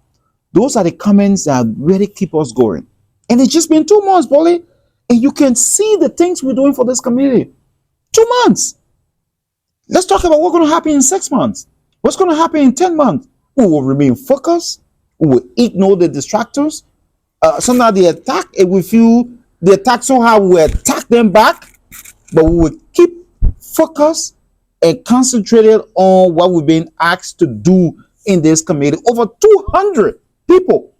Those are the comments that really keep us going. And it's just been 2 months, Bolle, and you can see the things we're doing for this community. 2 months. Let's talk about what's going to happen in 6 months. What's going to happen in 10 months? We will remain focused. We will ignore the distractors. Sometimes they attack, and we feel they attack so hard, we attack them back, but we will keep focused and concentrated on what we've been asked to do in this committee. Over 200 people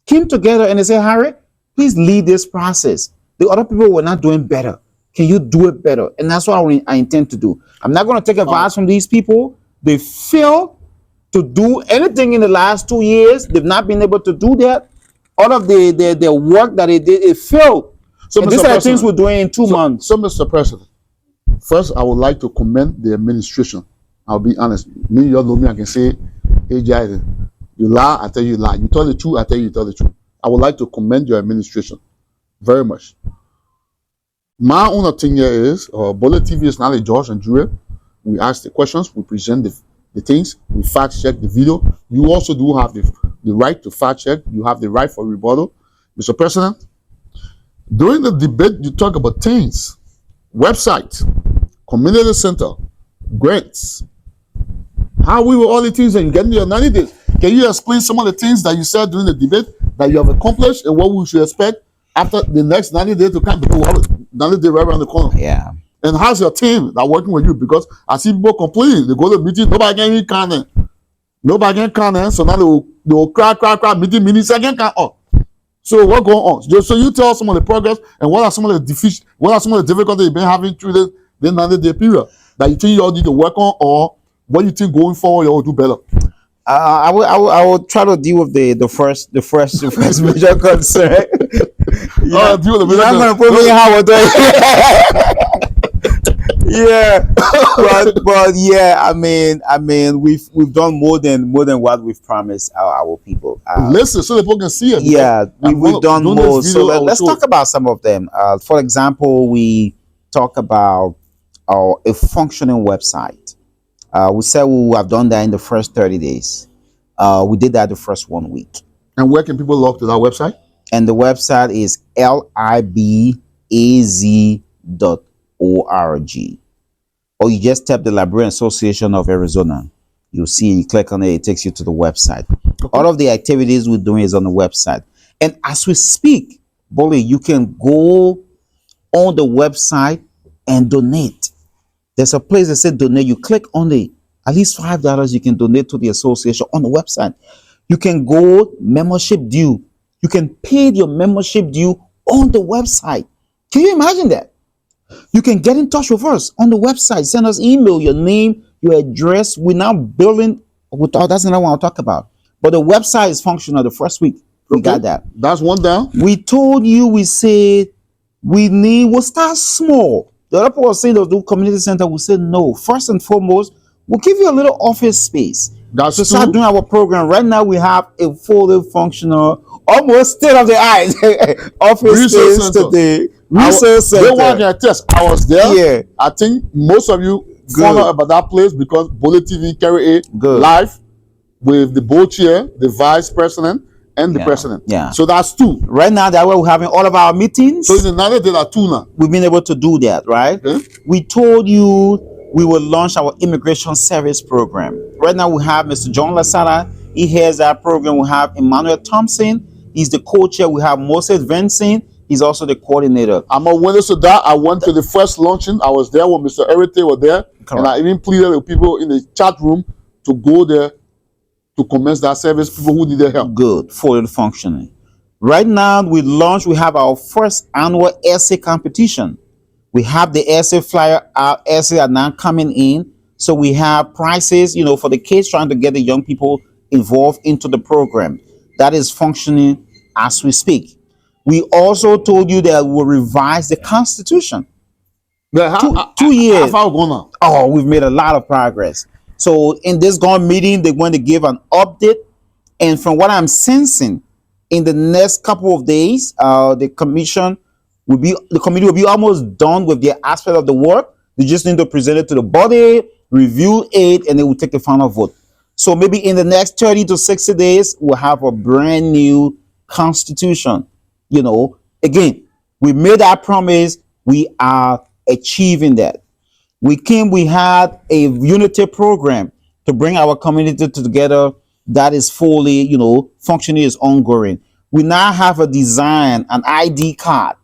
came together and they said, Harry, please lead this process. The other people were not doing better. Can you do it better? And that's what I intend to do. I'm not going to take advice from these people. They failed to do anything in the last 2 years. They've not been able to do that. All of the work that they did, it failed. So these are the things we're doing in 2 months. So, Mr. President, first, I would like to commend the administration. I'll be honest. Me, you know me, I can say, hey, Jai, you lie, I tell you lie. You tell the truth, I tell you tell the truth. I would like to commend your administration very much. My own opinion here is, Bollitv is not a judge and jury. We ask the questions, we present the things, we fact check the video. You also do have the right to fact check. You have the right for rebuttal. Mr. President, during the debate, you talk about things, website, community center, grants. How we were all the things that you get in your 90 days. Can you explain some of the things that you said during the debate that you have accomplished and what we should expect after the next 90 days to come? Because 90 days right around the corner. Yeah. And how's your team that working with you? Because I see people complaining. They go to the meeting, nobody can even count. Nobody can count. So now they will cry, meeting minutes again count up. So what's going on? So you tell us some of the progress and what are some of the difficulties you've been having through the 90-day period that you think you all need to work on, or what you think going forward you will do better? I will try to deal with the first major concern. You're not gonna put me in Howard. Yeah, but yeah, I mean, we've done more than what we've promised our people. Listen, so people can see it. Yeah, we've done more. So let's talk about some of them. For example, we talk about a functioning website. We said we have done that in the first 30 days. We did that the first 1 week. And where can people log to that website? And the website is libaz.org. Or you just tap the Liberian Association of Arizona. You'll see, you click on it, it takes you to the website. Okay. All of the activities we're doing is on the website. And as we speak, Bolly, you can go on the website and donate. There's a place that says donate. You click on it. At least $5 you can donate to the association on the website. You can go membership due. You can pay your membership due on the website. Can you imagine that? You can get in touch with us on the website. Send us email, your name, your address. We're now building. That's another one I'll talk about. But the website is functional the first week. We got that. That's one down. We told you, we said we'll start small. The other people were saying they'll do community center. We said no. First and foremost, we'll give you a little office space. That's to start doing our program. Right now, we have a fully functional, almost state-of-the-art office space today. Research center. They want to test. I was there. Yeah. I think most of you found out about that place because Bollitv carry it live with the board chair, the vice president, and the president. Yeah. So that's two. Right now, that's where we're having all of our meetings. So in another day, there are two now. We've been able to do that, right? Okay. We told you we will launch our immigration service program. Right now, we have Mr. John Lasada. He heads that program. We have Emmanuel Thompson. He's the co-chair. We have Moses Vincent. He's also the coordinator. I'm a witness to that. I went to the first launching. I was there when Mr. Ar-Tor was there. Correct. And I even pleaded with people in the chat room to go there to commence that service, people who needed help. Good, fully functioning. Right now, we have our first annual essay competition. We have the essay flyer, our essays are now coming in. So we have prizes, for the kids, trying to get the young people involved into the program. That is functioning as we speak. We also told you that we'll revise the Constitution. Yeah, 2 years. How far going on? Oh, we've made a lot of progress. So in this meeting, they're going to give an update. And from what I'm sensing, in the next couple of days, the committee will be almost done with their aspect of the work. They just need to present it to the body, review it, and they will take the final vote. So maybe in the next 30 to 60 days, we'll have a brand new constitution. Again, we made our promise. We are achieving that. We had a unity program to bring our community together that is fully, functioning, is ongoing. We now have a design, an ID card.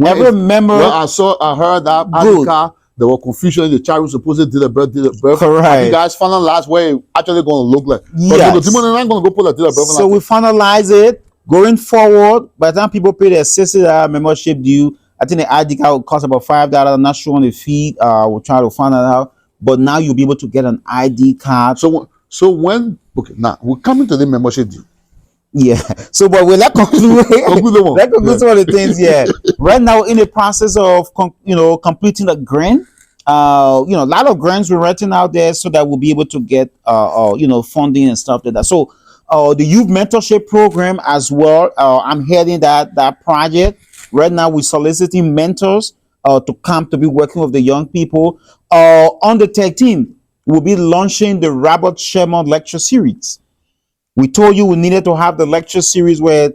Every member. Well, I heard that ID card. There was confusion. The child was supposed to do the birth. Correct. Have you guys finalized where it actually going to look like? Yes. The not going to go put a birth. So we finalize it going forward. By the time people pay their $60 membership due, I think the ID card will cost about $5. I'm not sure on the fee. We'll try to find that out. But now you'll be able to get an ID card. So when now we're coming to the membership due. Yeah. So, but we'll let conclude. Let's conclude some of the things. Yeah. Right now, in the process of completing the grant. A lot of grants we're writing out there so that we'll be able to get funding and stuff like that. So, the youth mentorship program as well. I'm heading that project right now. We're soliciting mentors to come to be working with the young people. On the 13th, we'll be launching the Robert Sherman lecture series. We told you we needed to have the lecture series a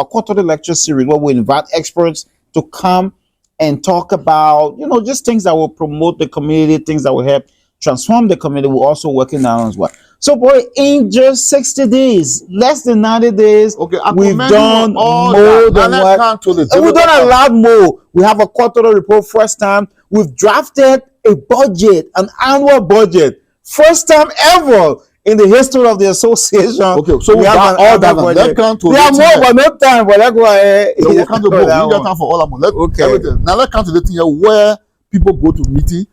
quarterly lecture series where we invite experts to come and talk about, just things that will promote the community, things that will help transform the community. We're also working on as well. So, boy, in just 60 days, less than 90 days, we've done more than what. We've done a lot more. We have a quarterly report first time. We've drafted a budget, an annual budget, first time ever in the history of the association. Okay, so we have all that. Let's count to. We have more, but no time. But let's go ahead. We can't do both. We got time for all of them. Everything. Now let's count to the thing where people go to meeting.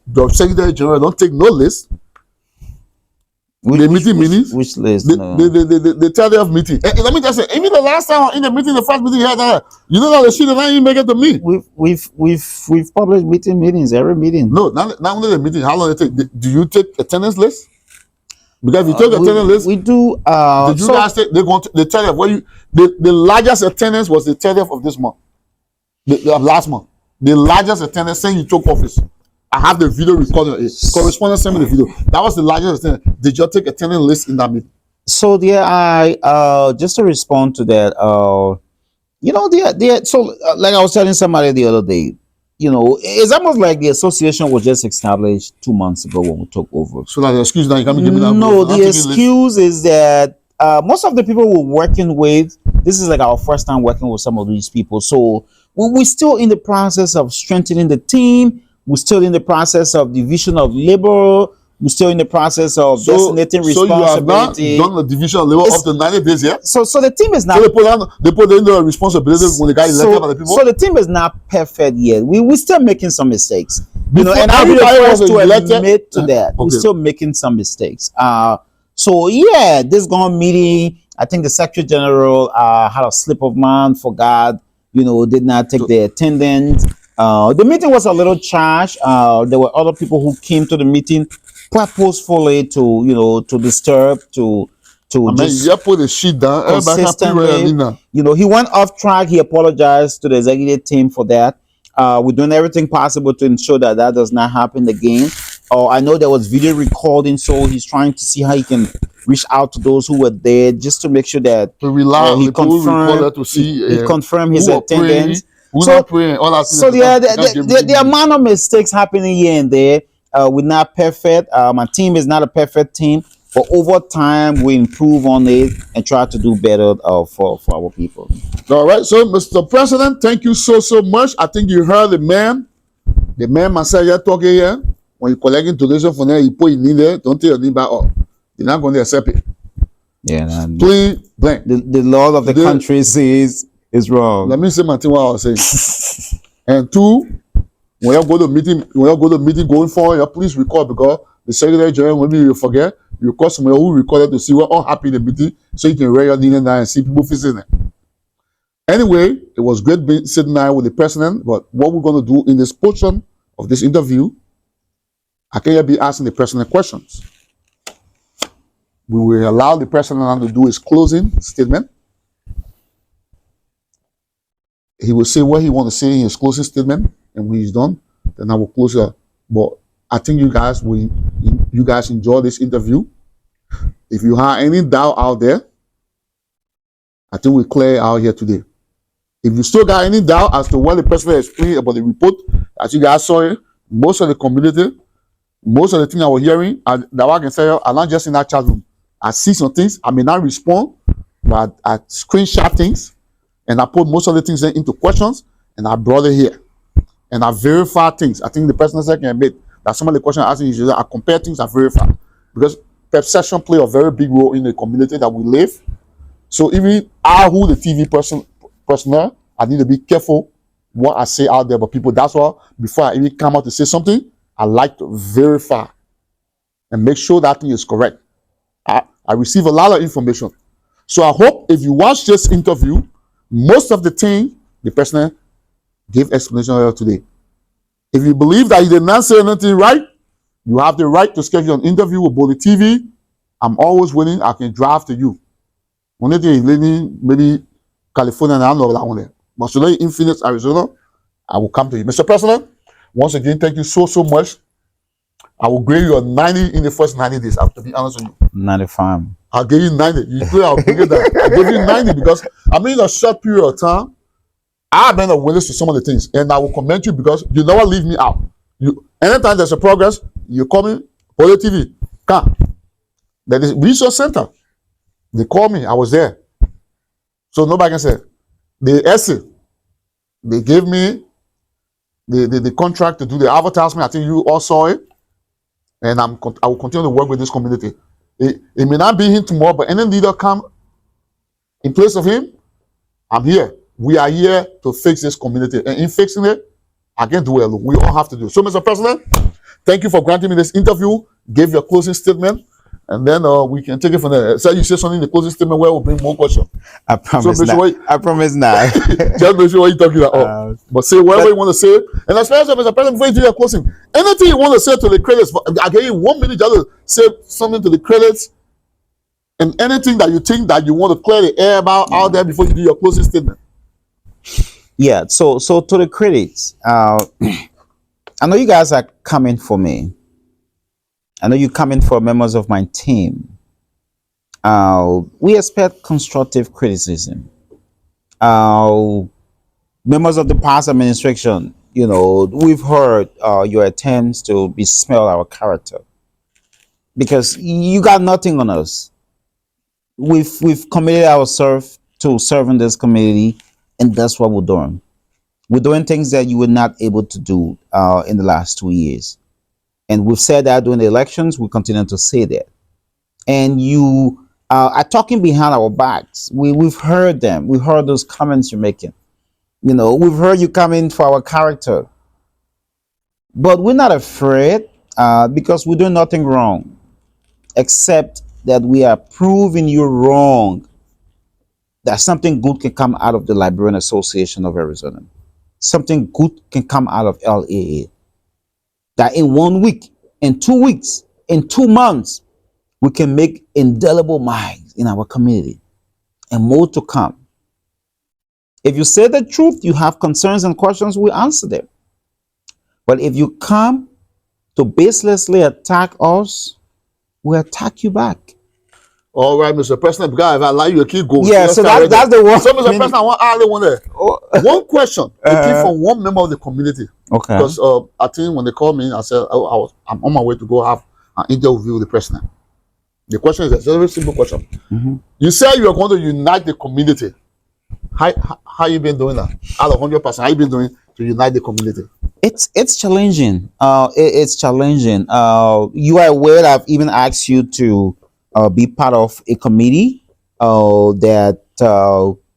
The Secretary General don't take no list. The meeting minutes. Which list? The tell you of meeting. Let me just say, even the last time in the meeting, the first meeting you had, you don't know the shit, and now you make it to me. We've published meetings every meeting. No, not only the meeting. How long it take? Do you take attendance list? Because if you take attendance list, we do. Did you guys take? They tell you where the largest attendance was the 30th of this month, last month. The largest attendance saying you took office. I have the video recording. Correspondent sent me the video. That was the largest attendance. Did you take attendance list in that meeting? So I just to respond to that, like I was telling somebody the other day, it's almost like the association was just established 2 months ago when we took over. So that the excuse that you can't give me that. No, the excuse is that most of the people we're working with, this is like our first time working with some of these people. So we're still in the process of strengthening the team. We're still in the process of division of labor. We're still in the process of designating responsibility. So you have not done the division of labor up to 90 days yet? So the team is not. So they put in the responsibility when the guy is elected by the people? So the team is not perfect yet. We're still making some mistakes. And I'll be the first to admit to that. Okay. We're still making some mistakes. So yeah, this gone meeting, I think the Secretary General had a slip of mind, forgot, did not take the attendance. The meeting was a little charged. There were other people who came to the meeting purposefully to disturb, to just you put the shit down. Consistently. He went off track. He apologized to the executive team for that. We're doing everything possible to ensure that does not happen again. I know there was video recording, so he's trying to see how he can reach out to those who were there just to make sure that he confirmed his attendance. There are minor mistakes happening here and there. We're not perfect. My team is not a perfect team, but over time we improve on it and try to do better for our people. All right. So, Mr. President, thank you so much. I think you heard the man myself here talking here. When you're collecting donation from there, you put it in there. Don't take your name back off. You're not going to accept it. Yeah. Please, blank. The law of the country says is wrong. Let me say my thing what I was saying. And two, when you go to meeting going forward, please record, because the Secretary General, maybe you forget, you record somebody who recorded to see what all happy in the meeting, so you can write your name down and see people facing it. Anyway, it was great sitting there with the president, but what we're going to do in this portion of this interview, I can't be asking the president questions. We will allow the president to do his closing statement. He will say what he wants to say in his closing statement, and when he's done, then I will close it. But I think you guys enjoy this interview. If you have any doubt out there, I think we clear out here today. If you still got any doubt as to what the president explained about the report, as you guys saw it, most of the community, most of the things I was hearing, that I can say, I'm not just in that chat room. I see some things, I may not respond, but I screenshot things, and I put most of the things into questions, and I brought it here. And I verify things. I think the person can admit that some of the questions I ask you, I compare things, I verify. Because perception play a very big role in the community that we live. So even who the TV personnel, I need to be careful what I say out there. But people, that's why before I even come out to say something, I like to verify and make sure that thing is correct. I receive a lot of information. So I hope if you watch this interview, most of the thing the person gave explanation today. If you believe that he did not say anything right, you have the right to schedule an interview with Bollietv. I'm always willing. I can drive to you. Only thing is living maybe California, and I don't know that one there. But today in Phoenix, Arizona, I will come to you. Mr. President, once again, thank you so much. I will grade you a 90 in the first 90 days. I have to be honest with you. 95. I'll give you 90. You play, I'll bring it down. I'll give you 90 because I mean, in a short period of time, I've been a witness to some of the things, and I will commend you because you never leave me out. You, anytime there's a progress, you call me, Bollietv, come. There is resource center. They call me, I was there. So nobody can say. The essay, they gave me the contract to do the advertisement. I think you all saw it. And I will continue to work with this community. It may not be him tomorrow, but any leader come in place of him, I'm here. We are here to fix this community. And in fixing it, I can't do it alone. We all have to do it. So, Mr. President, thank you for granting me this interview. Give your closing statement. And then we can take it from there. So you say something in the closing statement where we'll bring more questions. I promise so not. I promise not. Just make sure what you're talking about. But say whatever you want to say. And as far as Mr. President, before you do your closing, anything you want to say to the credits, I give you 1 minute just to say something to the credits. And anything that you think that you want to clear the air about out there before you do your closing statement. Yeah, so to the critics, I know you guys are coming for me. I know you're coming for members of my team. We expect constructive criticism. Members of the past administration, you know, we've heard your attempts to besmirch our character because you got nothing on us. We've committed ourselves to serving this community. And that's what we're doing. We're doing things that you were not able to do in the last 2 years. And we've said that during the elections. We continue to say that. And you are talking behind our backs. We've heard them. We've heard those comments you're making. You know, we've heard you coming for our character. But we're not afraid because we're doing nothing wrong. Except that we are proving you wrong. That something good can come out of the Liberian Association of Arizona. Something good can come out of LAA. That in 1 week, in 2 weeks, in 2 months, we can make indelible marks in our community. And more to come. If you say the truth, you have concerns and questions, we answer them. But if you come to baselessly attack us, we attack you back. All right, Mr. President, because if I allow you to keep going. Yeah, so that's the one. So, Mr. President, I want to add one there. One question. It came from one member of the community. Okay. Because I think when they called me, I said, I'm on my way to go have an interview with the president. The question is a very simple question. You said you are going to unite the community. How you been doing that? Out of 100%, how you been doing to unite the community? It's challenging. It's challenging. You are aware that I've even asked you to be part of a committee that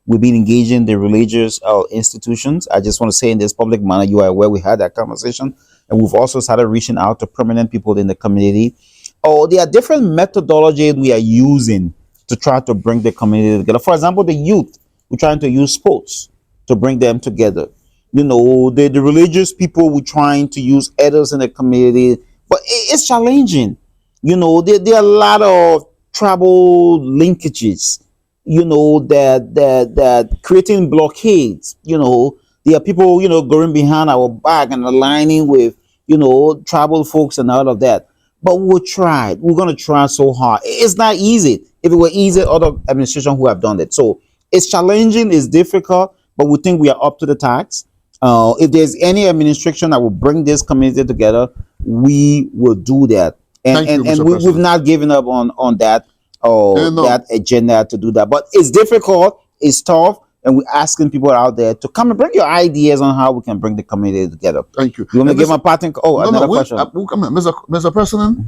we've been engaging the religious institutions. I just want to say in this public manner, you are aware we had that conversation, and we've also started reaching out to prominent people in the community. There are different methodologies we are using to try to bring the community together. For example, the youth, we're trying to use sports to bring them together. You know, the religious people, we're trying to use others in the community, but it's challenging. You know, there are a lot of tribal linkages, you know, that creating blockades. You know, there are people, you know, going behind our back and aligning with, you know, tribal folks and all of that. But we'll try. We're going to try so hard. It's not easy. If it were easy, other administrations who have done it. So it's challenging, it's difficult, but we think we are up to the task. If there's any administration that will bring this community together, we will do that. And Thank you, and Mr. we've President. not given up on that or And that agenda to do that. But it's difficult, it's tough, and we're asking people out there to come and bring your ideas on how we can bring the community together. thank you. You want me And to give Mr. my partner? Oh, No, another question. we'll come in. Mr. President,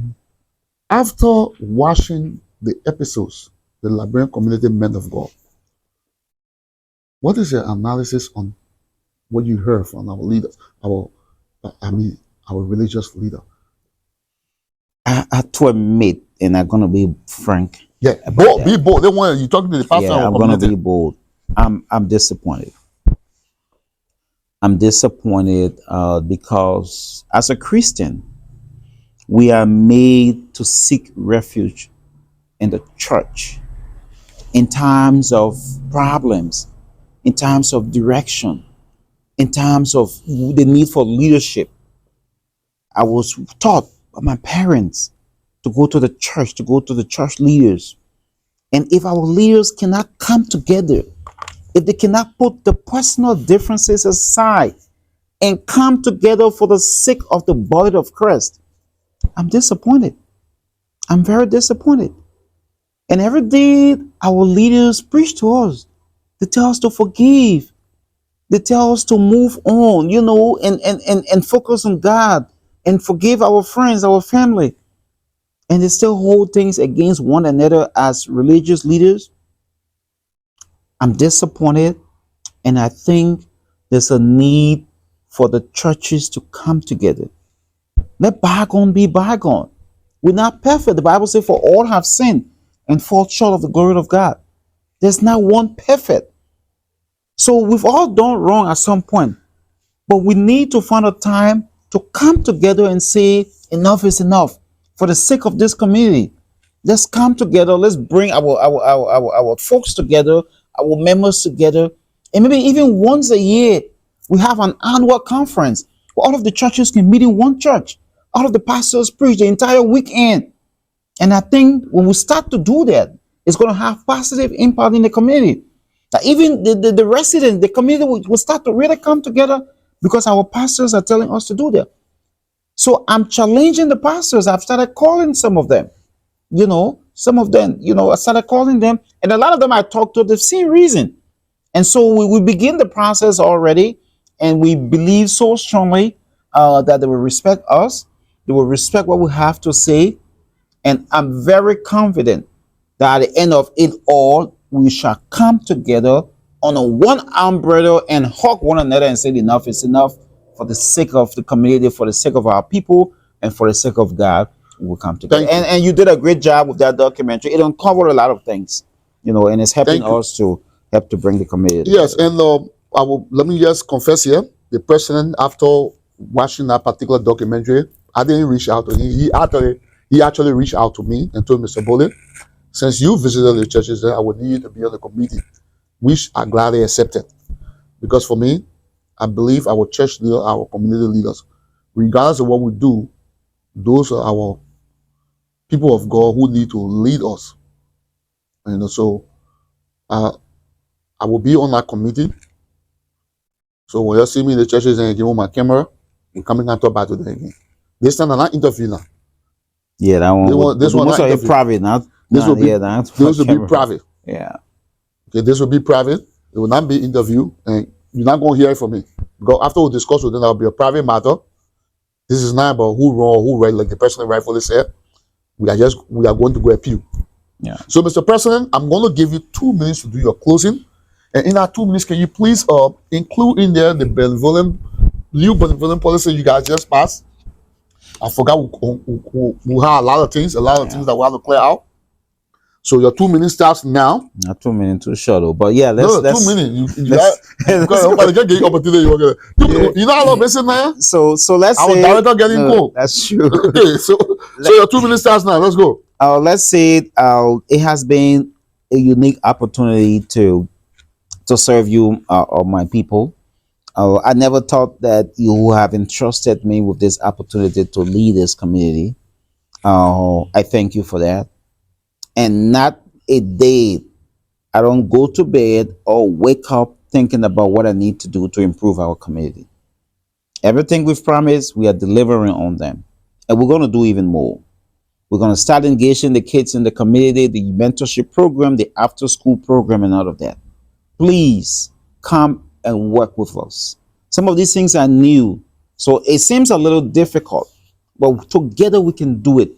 after watching the episodes, the Liberian Community Men of God, what is your analysis on what you heard from our leaders, our religious leader? I to admit, and I'm gonna be frank. Yeah, about be that. bold. They want you talking to the pastor Yeah, of our I'm gonna be community. bold. I'm disappointed. I'm disappointed because as a Christian, we are made to seek refuge in the church in times of problems, in times of direction, in times of the need for leadership. I was taught by my parents to go to the church, to go to the church leaders. And if our leaders cannot come together, if they cannot put the personal differences aside and come together for the sake of the body of Christ, I'm disappointed. I'm very disappointed. And every day our leaders preach to us. They tell us to forgive. They tell us to move on, and focus on God and forgive our friends, our family. And they still hold things against one another as religious leaders. I'm disappointed. And I think there's a need for the churches to come together. Let bygone be bygone. We're not perfect. The Bible says, for all have sinned and fall short of the glory of God. There's not one perfect. So we've all done wrong at some point. But we need to find a time to come together and say, enough is enough. For the sake of this community, let's come together. Let's bring our folks together, our members together. And maybe even once a year, we have an annual conference where all of the churches can meet in one church. All of the pastors preach the entire weekend. And I think when we start to do that, it's going to have positive impact in the community. That even the residents, the community will start to really come together because our pastors are telling us to do that. So I'm challenging the pastors. I've started calling some of them, some of them, I started calling them, and a lot of them I talked to the same reason. And so we begin the process already, and we believe so strongly that they will respect us, they will respect what we have to say, and I'm very confident that at the end of it all, we shall come together on a one umbrella and hug one another and say enough is enough for the sake of the community, for the sake of our people, and for the sake of God. We'll come together. Thank you. And you did a great job with that documentary. It uncovered a lot of things, and it's helping Thank you. us to help to bring the community Yes, together. and let me just confess here. The president, after watching that particular documentary, I didn't reach out to him. He actually reached out to me and told Mr. Bollitv, since you visited the churches, I would need you to be on the committee, which I gladly accepted. Because for me, I believe our church leader, our community leaders, regardless of what we do, those are our people of God who need to lead us. So I will be on that committee. So when you see me in the churches and give me my camera, we're coming and talk about it again. This time I'm not interviewing. Yeah, that one. This one most not of it interview. private, not. This will be yeah, not this will be camera. private. Yeah. Okay, this will be private. It will not be interview, and you're not going to hear it from me. Because after we discuss with them, that'll be a private matter. This is not about who wrong or who right, like the person rightfully said. We are going to go appeal. Yeah. So, Mr. President, I'm going to give you 2 minutes to do your closing. And in that 2 minutes, can you please include in there the new benevolent policy you guys just passed? I forgot we have a lot of things that we have to clear out. So your 2 minutes starts now. Not 2 minutes, too short, though. But yeah, let's. 2 minutes. You let's get the opportunity. You know how long this is, man? So let's Our say director getting cold. That's true. Okay, so your 2 minutes starts now. Let's go. Let's say it has been a unique opportunity to serve you or my people. I never thought that you have entrusted me with this opportunity to lead this community. I thank you for that. And not a day I don't go to bed or wake up thinking about what I need to do to improve our community. Everything we've promised, we are delivering on them. And we're going to do even more. We're going to start engaging the kids in the community, the mentorship program, the after school program, and all of that. Please come and work with us. Some of these things are new, so it seems a little difficult, but together we can do it.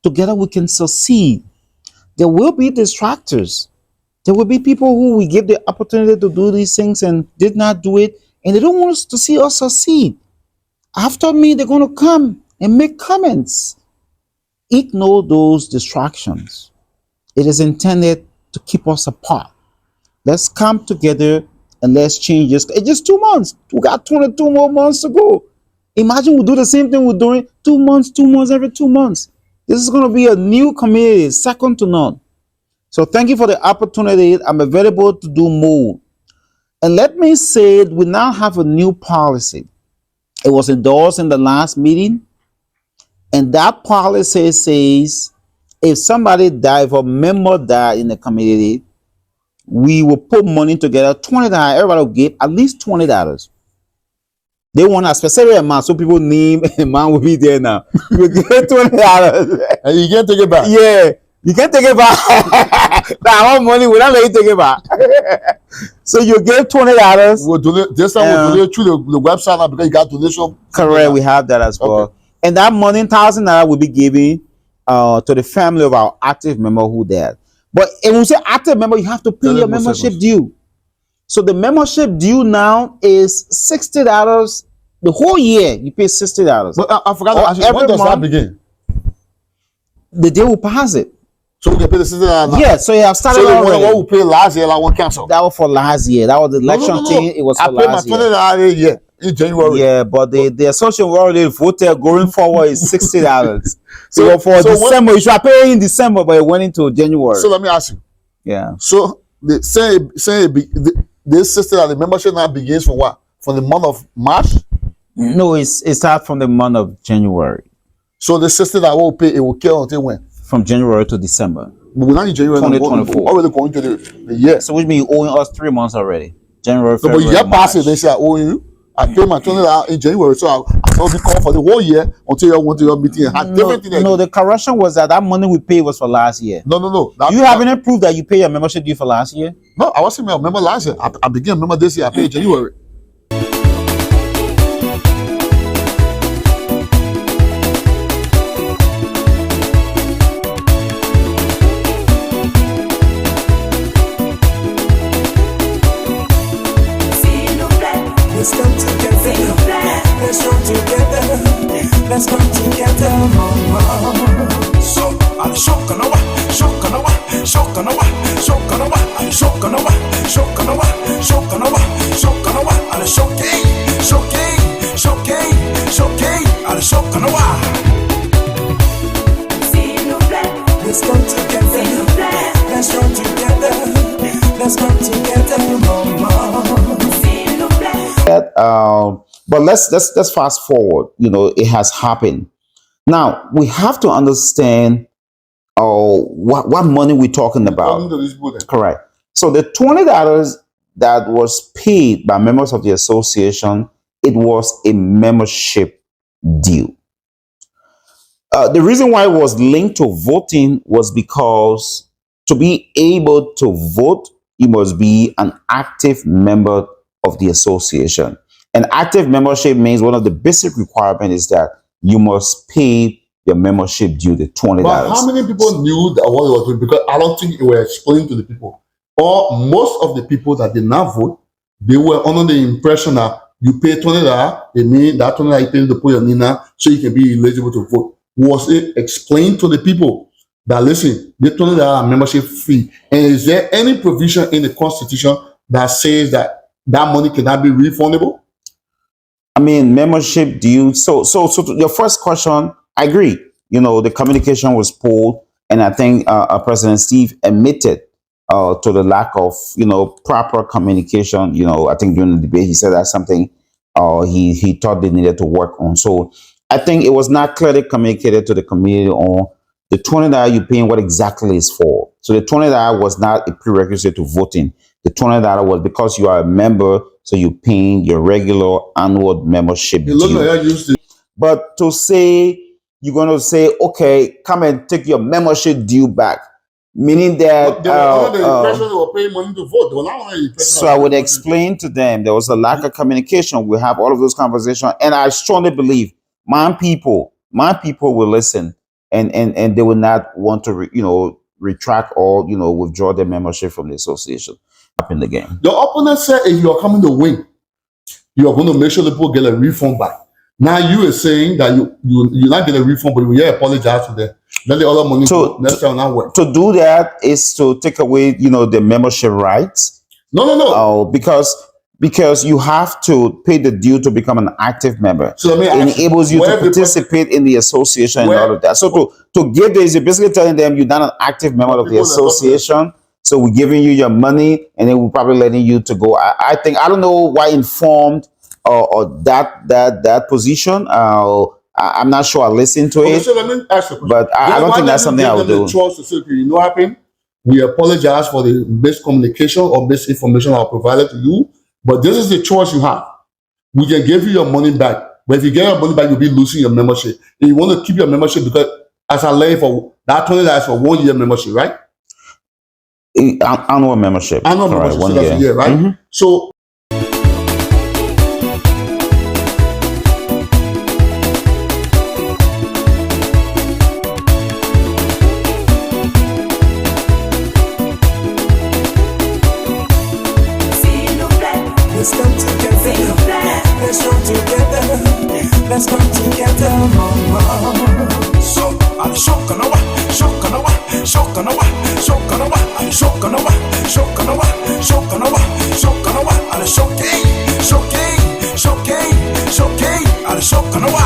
Together we can succeed. There will be distractors. There will be people who we give the opportunity to do these things and did not do it, and they don't want us to see us succeed. After me, they're going to come and make comments. Ignore those distractions. It is intended to keep us apart. Let's come together and let's change this. It's just 2 months. We got 22 more months to go. Imagine we do the same thing we're doing 2 months, every 2 months. This is going to be a new community, second to none. So thank you for the opportunity. I'm available to do more. And let me say, we now have a new policy. It was endorsed in the last meeting. And that policy says, if somebody died, if a member died in the community, we will put money together, $20. Everybody will give at least $20. They want a specific amount, so people name amount will be there now. You give $20. And you can't take it back. Yeah, you can't take it back. Now, our money will not let you take it back. So you give $20. We'll donate, this time we'll donate through the website now because you got donation. Correct, we have that as well. Okay. And that money, $1,000, will be given to the family of our active member who died. But when we say active member, you have to pay your membership due. So the membership due now is $60. The whole year, you pay $60. But I forgot to ask you, when does that begin? The day we pass it. So we can pay the $60 now? Yeah, so you have started so already. What we paid last year, I won't cancel. That was for last year. That was the election thing. It was for last year. I paid my $20 a year in January. Yeah, but the association we already voted going forward is $60. So for December, you should have paid in December, but it went into January. So let me ask you. Yeah. So this $60, the membership now begins from what? From the month of March? No, it starts from the month of January. So the $60 will pay, it will kill until when? From January to December. But we're not in January. 2024. Already going to the year. So which means you're owing us 3 months already. January, So, February, but you March. pass it, they say I owe you. I paid my $20 in January, so I'll be called for the whole year until you went to your meeting and had different things. No, the correction was that money we paid was for last year. No. You have any proof that you pay your membership due for last year? No, I wasn't a member last year. I began a member this year. I paid January. Let's come together. Let's come together. Let's come together, mama. So, I'll shock on Let's come together. Let's come together. Let's come together, mama. But let's fast forward. You know, it has happened. Now we have to understand what money we're talking about. Correct. So the $20 that was paid by members of the association, it was a membership due. The reason why it was linked to voting was because to be able to vote, you must be an active member of the association. An active membership means one of the basic requirements is that you must pay your membership due, the $20. But how many people knew that what it was doing? Because I don't think it was explained to the people. Or most of the people that did not vote, they were under the impression that you pay $20, it means that $20 you pay to put your Nina so you can be eligible to vote. Was it explained to the people that, listen, the $20 membership fee, and is there any provision in the Constitution that says that money cannot be refundable? I mean, membership due. So to your first question, I agree. You know, the communication was poor, and I think President Steve admitted to the lack of, proper communication. You know, I think during the debate he said that's something he thought they needed to work on. So I think it was not clearly communicated to the community on the $20 you're paying, what exactly is for. So the $20 was not a prerequisite to voting. The $20 was because you are a member, so you're paying your regular annual membership due. But to say you're going to say, okay, come and take your membership due back, meaning that they were under the impression they were paying money to vote. They were not under the impression. So I would explain to them there was a lack of communication. We have all of those conversations, and I strongly believe my people will listen, and they will not want to retract or withdraw their membership from the association up in the game. The opponent said if you are coming to win, you are going to make sure the people get a refund back. Now you are saying that you're not getting a refund, but you apologize to them. Then the other money next time not work. To do that is to take away the membership rights. No. Because you have to pay the due to become an active member. So it enables you to participate in the association and all of that. So to give this, you're basically telling them you're not an active member of the association. So we're giving you your money, and then we're probably letting you to go. I don't know why informed or that position. I'm not sure I listened to it. So let me ask you, but I don't think that's something I would do. To say, you know what happened? We apologize for the miscommunication or misinformation I provided to you, but this is the choice you have. We can give you your money back, but if you get your money back, you'll be losing your membership. And you want to keep your membership because, as I learned, for that $20 for 1 year membership, right? Annual membership. Annual membership, so that's a year, right? Mm-hmm. So. Let's come together. Let's come together. Let's come together, mama. So I'm shokanawa, shokanawa, shokanawa, shokanawa, shokanawa, shokanawa, shokanawa, shokanawa, and shoking, and shokanawa.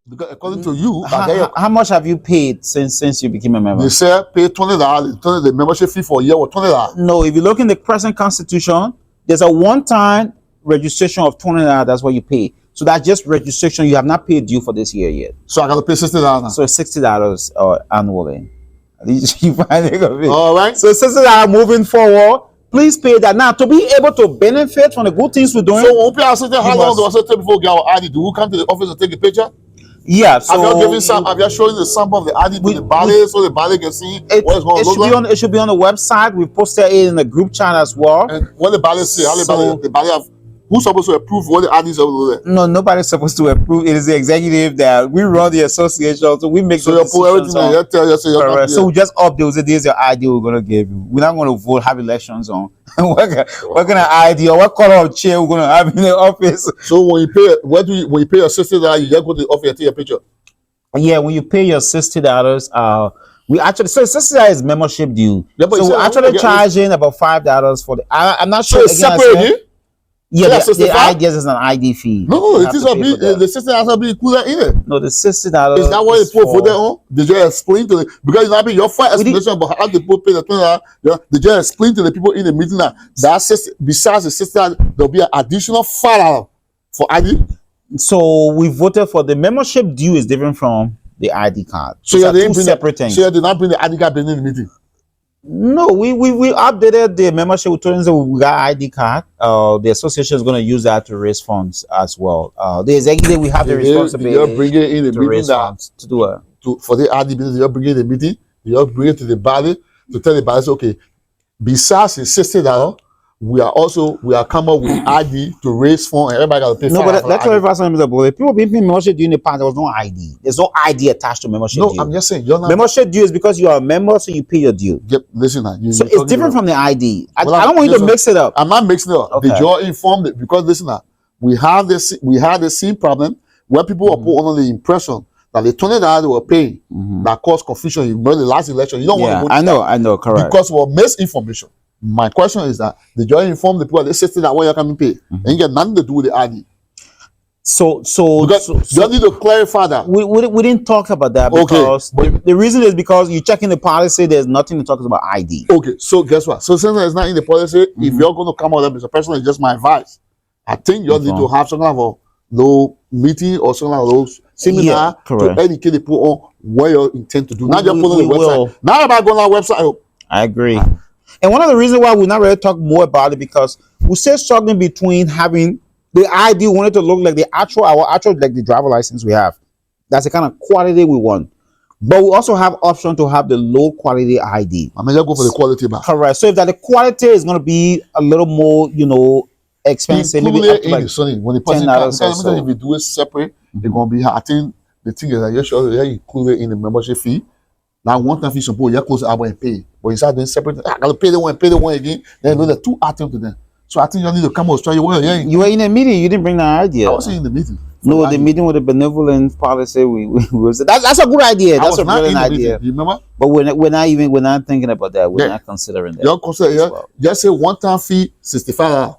Because according to you, how much have you paid since you became a member? They said pay $20. The membership fee for a year was $20. No, if you look in the present constitution, there's a one-time registration of $20. That's what you pay. So that's just registration. You have not paid due for this year yet. So I got to pay $60 now. So it's $60 annually. You find it? All right. So $60 moving forward. Please pay that now to be able to benefit from the good things we're doing. So we'll pay how long do I take before we get our ID? Do we come to the office and take a picture? Yeah. So have you showing the sample of the ID to the body so the body can see what it's going to look like? It should be on the website. We posted it in the group chat as well. And what the body see? How the body have? Who's supposed to approve what the IDs are there? No, nobody's supposed to approve. It is the executive that we run the association, so we make. So you put everything on. You tell you. So we just update. This is your ID we're gonna give you. We're not gonna vote, have elections on. what kind of ID or what color of chair we're gonna have in the office? So when you pay, when you pay your $60, you just go to the office and take a picture. Yeah, when you pay your $60, we actually $60 is membership due. Yeah, so we're actually charging about $5 for the. I'm not sure. So it's separate. Yeah, the ID is an ID fee. No, it is the $60 will be included in it. No, the $60 is that what you put for them on? Did you explain to the because it's not your first explanation about how the people pay the $20? Did you explain to the people in the meeting that besides the $60, there'll be an additional $5 for ID? So we voted for the membership due is different from the ID card. So you didn't bring separate things. So you did not bring the ID card in the meeting. No, we updated the membership. We told them we got ID card. The association is going to use that to raise funds as well. The executive, we have the responsibility. You bring it in the meeting funds to do it. For the ID business, you bring it in the meeting. You bring it to the body to tell the body, okay, besides the $60, we are coming up with ID to raise funds, and everybody got to pay. No, but let's clarify something, Mr. Bollietv. People being membership during the past, there was no ID. There's no ID attached to membership due. No, I'm just saying. You're not membership due is because you are a member, so you pay your due. Listen, so it's different from the ID. I don't want you to mix it up. I'm not mixing it up. Okay. Did you inform it? Because listen, we had the same problem where people were put under the impression that the $20 they were paying that caused confusion in the last election. You don't want to go. I know, correct. Because of misinformation. My question is that did you inform the people that they that what you're coming to pay? And you get nothing to do with the ID. So you need to clarify that. We didn't talk about that because the reason is because you check in the policy, there's nothing to talk about ID. Okay, so guess what? So since it's not in the policy, if you're going to come out with Mr. President, it's just my advice. I think you need to have some kind of a low meeting or some kind of those seminar to educate the people on what you intend to do. Not just put on the website. Not about going on the website. I agree. And one of the reasons why we're not ready to talk more about it because we're still struggling between having the ID we wanted to look like our actual like the driver license we have. That's the kind of quality we want. But we also have option to have the low quality ID. I mean, just go for the quality back. Correct. So if that the quality is going to be a little more, expensive, maybe up to like when the person $10 or so. if you do it separate, it's gonna be hard. I think the thing is that you should include it in the membership fee. Now one time fee support, you close out and pay. But you start doing separate, I gotta pay the one again. Then those are two items to them. So I think you need to come Australia. You were in a meeting, you didn't bring that idea. I wasn't in the meeting. No, the meeting with the benevolent policy. We was that's a good idea. That's a brilliant idea. You remember? But we're not thinking about that. We're not considering that. You're considering just say one time fee $65,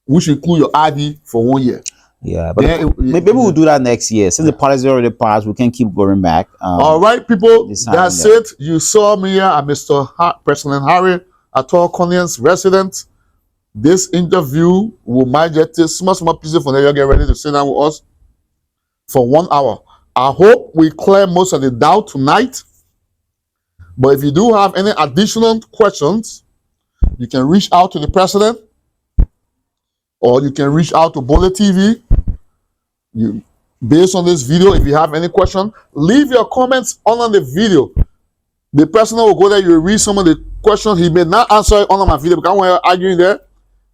which include your ID for 1 year. Yeah, but maybe we'll do that next year. Since the policy already passed, we can keep going back. All right, people. That's it. You saw me here. I'm Mr. President Harry Ar-toe Gkonean's resident. This interview we might get this small piece for you get ready to sit down with us for 1 hour. I hope we clear most of the doubt tonight. But if you do have any additional questions, you can reach out to the president or you can reach out to Bollitv. Based on this video, if you have any question, leave your comments on the video. The president will go there, you will read some of the questions. He may not answer it on my video because I want to argue there.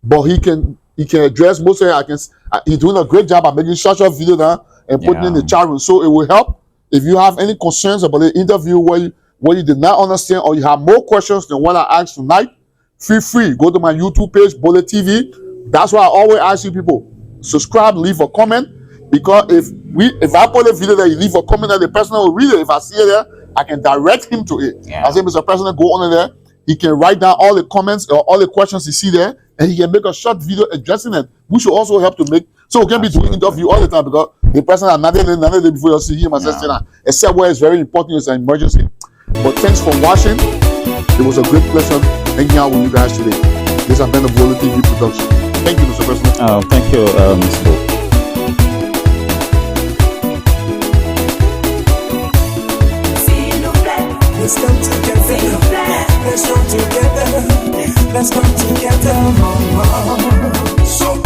But he can address most of it. He's doing a great job at making short video down and putting in the chat room. So it will help if you have any concerns about the interview where you did not understand or you have more questions than what I asked tonight. Feel free, go to my YouTube page, Bollietv. That's why I always ask you people, subscribe, leave a comment. Because if I put a video that you leave a comment that the person will read it, if I see it there, I can direct him to it. I say, Mr. President, go on there. He can write down all the comments or all the questions you see there, and he can make a short video addressing it, which will also help to make. So we can be doing interview all the time because the person another day before you see him and say, except where it's very important, it's an emergency. But thanks for watching. It was a great pleasure hanging out with you guys today. This has been the Bollitv production. Thank you, Mr. President. Thank you, Mr. Bo. Let's come together. Let's come together. Let's come together. So